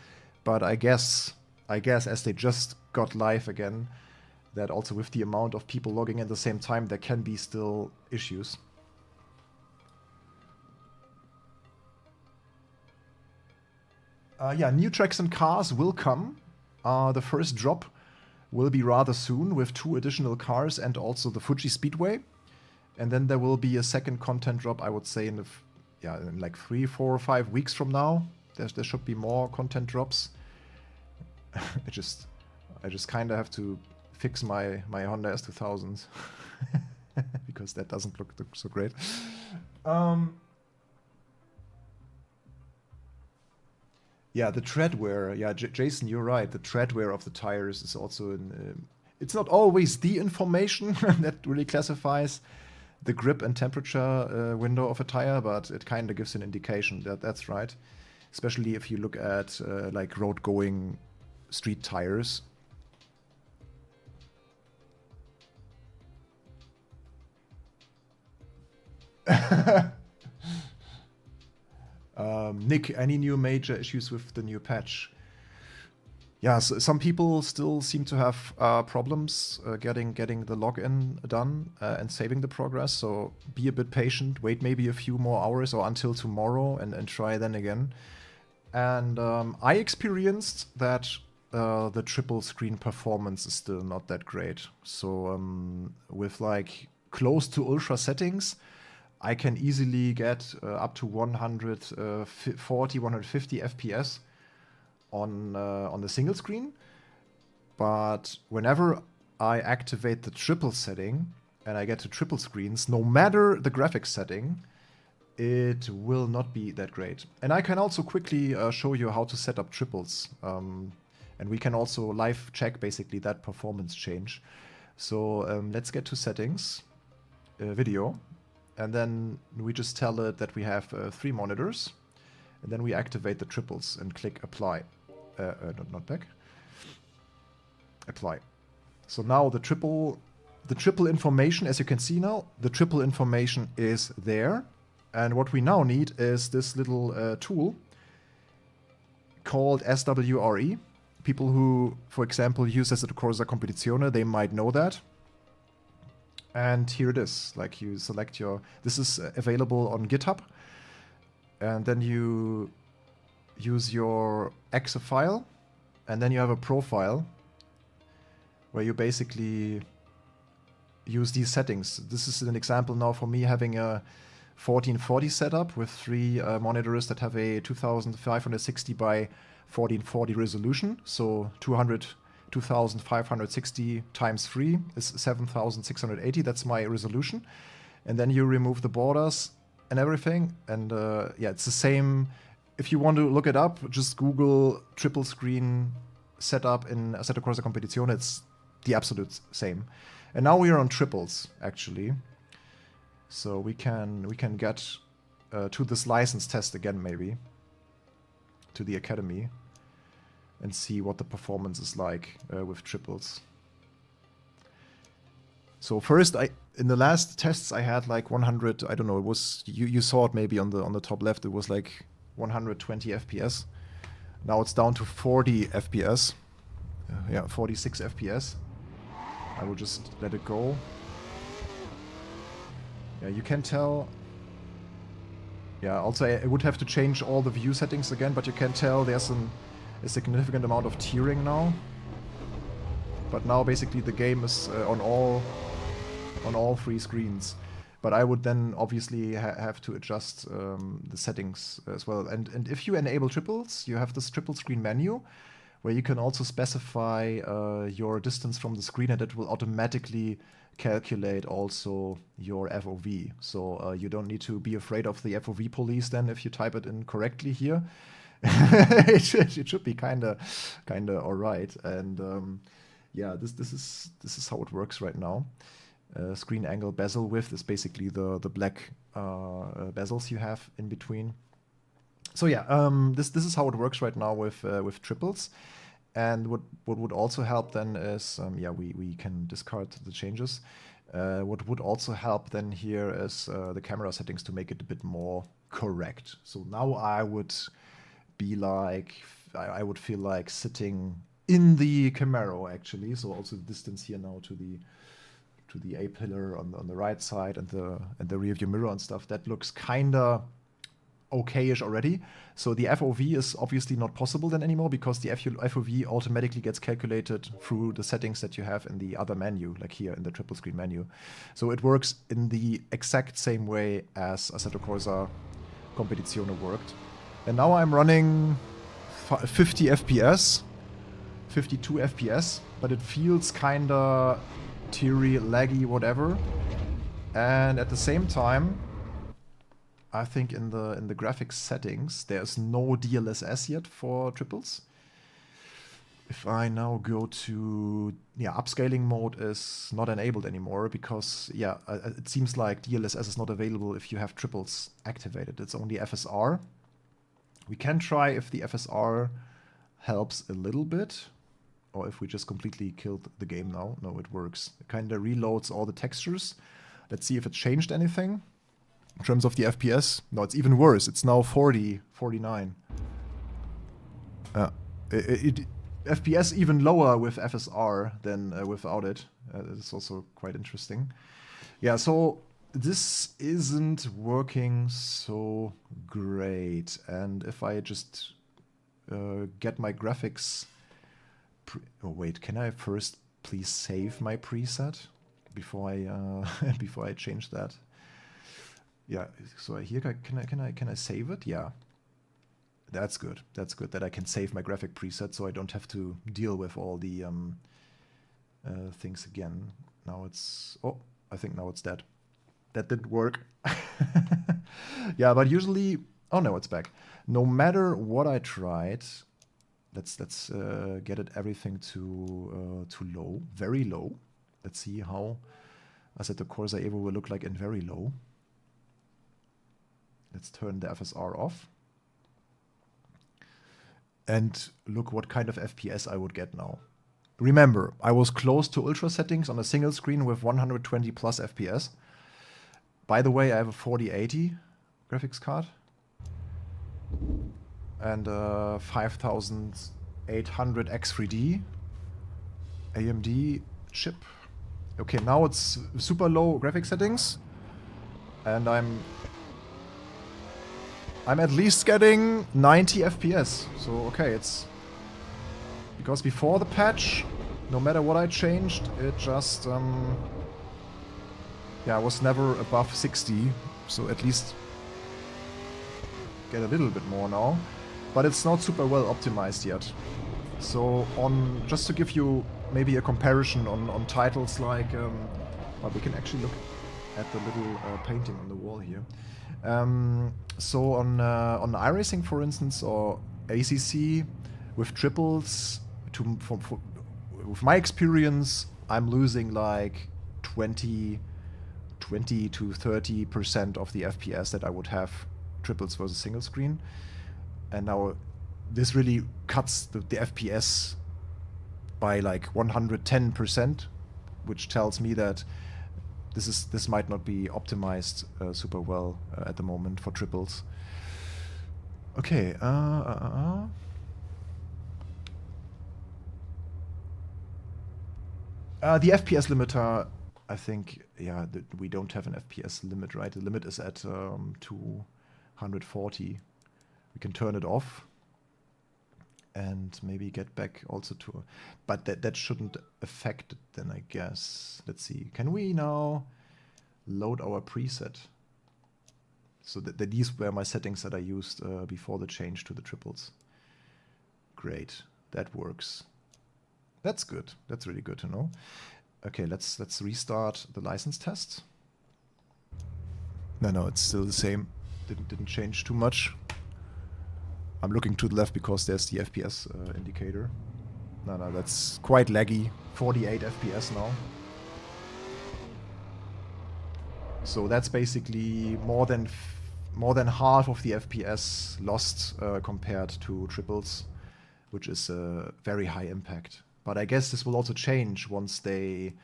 But I guess as they just got live again, that also with the amount of people logging in at the same time, there can be still issues. Yeah, new tracks and cars will come. The first drop will be rather soon with 2 additional cars and also the Fuji Speedway. And then there will be a second content drop, I would say, in like 3, 4, or 5 weeks from now. There should be more content drops. I just kind of have to fix my Honda S2000 because that doesn't look so great. Yeah, the tread wear. Yeah, Jason, you're right. The tread wear of the tires is also it's not always the information that really classifies the grip and temperature window of a tire, but it kind of gives an indication that's right. Especially if you look at like road-going street tires. Nick, any new major issues with the new patch? Yeah, so some people still seem to have problems getting the login done and saving the progress. So be a bit patient, wait maybe a few more hours or until tomorrow and try then again. And I experienced that the triple screen performance is still not that great. So with like close to ultra settings, I can easily get up to 140, 150 FPS on the single screen. But whenever I activate the triple setting and I get to triple screens, no matter the graphics setting, it will not be that great. And I can also quickly show you how to set up triples. And we can also live check basically that performance change. So let's get to settings, video. And then we just tell it that we have 3 monitors. And then we activate the triples and click apply. Not back. Apply. So now the triple information, as you can see now, the triple information is there. And what we now need is this little tool called SWRE. People who, for example, use Assetto Corsa Competizione, they might know that. And here it is. Like you select your... This is available on GitHub. And then you use your exe file. And then you have a profile where you basically use these settings. This is an example now for me having a 1440 setup with 3 monitors that have a 2560 by 1440 resolution. So 2560 times 3 is 7680. That's my resolution. And then you remove the borders and everything. And yeah, it's the same. If you want to look it up, just Google triple screen setup in Assetto Corsa Competizione. It's the absolute same. And now we are on triples, actually. So we can get to this license test again, maybe. To the academy. And see what the performance is like with triples. So first, in the last tests I had like 100, I don't know, it was, you saw it maybe on the top left, it was like 120 FPS. Now it's down to 40 FPS. Yeah, 46 FPS. I will just let it go. Yeah, you can tell. Yeah, also I would have to change all the view settings again, but you can tell there's a significant amount of tearing now. But now basically the game is on all 3 screens. But I would then obviously have to adjust the settings as well. And if you enable triples, you have this triple screen menu where you can also specify your distance from the screen, and it will automatically calculate also your FOV. So you don't need to be afraid of the FOV police then if you type it in correctly here. it should be kinda alright. And yeah, this is how it works right now. Screen angle bezel width is basically the black bezels you have in between. So yeah, this is how it works right now with triples. And what would also help then is yeah, we can discard the changes. What would also help then here is the camera settings to make it a bit more correct. So now I would be like, I would feel like sitting in the Camaro actually. So also the distance here now to the A pillar on the right side and the rear view mirror and stuff, that looks kinda okay-ish already. So the FOV is obviously not possible then anymore because the FOV automatically gets calculated through the settings that you have in the other menu, like here in the triple screen menu. So it works in the exact same way as Assetto Corsa Competizione worked. And now I'm running 50 FPS, 52 FPS, but it feels kinda teary, laggy, whatever. And at the same time, I think in the graphics settings, there's no DLSS yet for triples. If I now go to, yeah, upscaling mode is not enabled anymore because, yeah, it seems like DLSS is not available if you have triples activated. It's only FSR. We can try if the FSR helps a little bit, or if we just completely killed the game now. No, it works. It kind of reloads all the textures. Let's see if it changed anything. In terms of the FPS, no, it's even worse. It's now 40, 49. FPS even lower with FSR than without it. It's also quite interesting. Yeah, so this isn't working so great. And if I just get my graphics... Oh wait, can I first please save my preset before I before I change that? Yeah, so here can I save it? Yeah, that's good. That's good that I can save my graphic preset, so I don't have to deal with all the things again. Now it's I think now it's dead. That didn't work. Yeah, but usually, oh no, it's back. No matter what I tried, let's get it everything to low, very low. Let's see how Assetto Corsa EVO will look like in very low. Let's turn the FSR off. And look what kind of FPS I would get now. Remember, I was close to ultra settings on a single screen with 120 plus FPS. By the way, I have a 4080 graphics card. and 5800 X3D AMD chip. Okay, now it's super low graphic settings, and I'm at least getting 90 FPS. So okay, it's because before the patch, no matter what I changed, it just yeah, was never above 60. So at least get a little bit more now, but it's not super well optimized yet. So on, just to give you maybe a comparison on titles like, well, we can actually look at the little painting on the wall here. So on iRacing, for instance, or ACC with triples, with my experience, I'm losing like 20 to 30% of the FPS that I would have triples versus single screen. And now this really cuts the FPS by like 110%, which tells me that this might not be optimized super well at the moment for triples. Okay. The FPS limiter, I think, yeah, we don't have an FPS limit, right? The limit is at 240. We can turn it off and maybe get back also to, but that shouldn't affect it then, I guess. Let's see. Can we now load our preset? So that these were my settings that I used before the change to the triples. Great, that works. That's good. That's really good to know. Okay, let's restart the license test. No, it's still the same. Didn't change too much. I'm looking to the left because there's the FPS indicator. No, that's quite laggy. 48 FPS now. So that's basically more than half of the FPS lost compared to triples, which is a very high impact. But I guess this will also change once they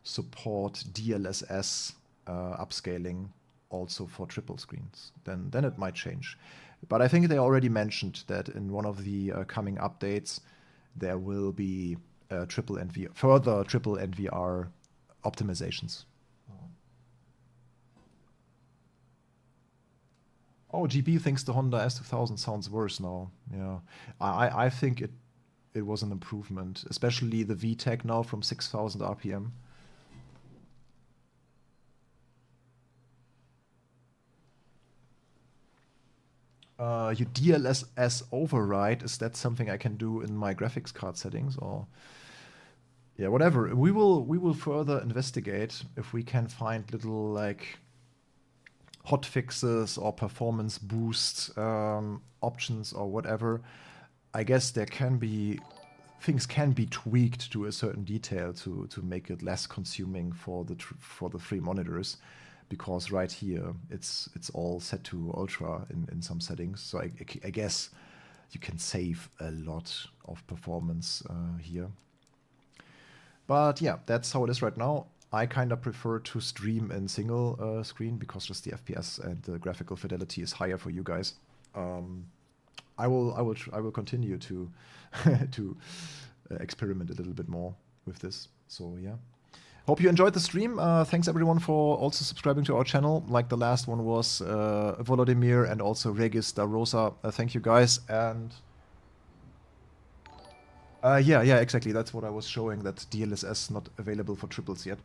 support DLSS upscaling also for triple screens. Then it might change. But I think they already mentioned that in one of the coming updates there will be further triple NVR optimizations. Oh, GB thinks the Honda S2000 sounds worse now. Yeah, I think it was an improvement, especially the VTEC now from 6000 RPM. Your DLSS override, is that something I can do in my graphics card settings, or yeah, whatever. We will further investigate if we can find little like hot fixes or performance boost options or whatever. I guess there can be things can be tweaked to a certain detail to make it less consuming for the three monitors, because right here it's all set to ultra in some settings. So I guess you can save a lot of performance here. But yeah, that's how it is right now. I kind of prefer to stream in single screen because just the FPS and the graphical fidelity is higher for you guys. I will continue to to experiment a little bit more with this. So yeah, hope you enjoyed the stream. Thanks everyone for also subscribing to our channel. Like the last one was Volodymyr and also Regis da Rosa. Thank you guys. And yeah, exactly. That's what I was showing, that DLSS not available for triples yet.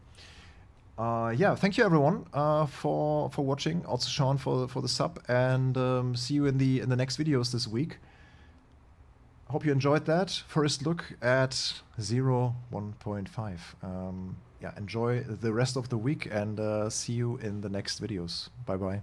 Yeah, thank you everyone for watching. Also Sean for the sub, and see you in the next videos this week. Hope you enjoyed that first look at 1.5. Yeah, enjoy the rest of the week, and see you in the next videos. Bye bye.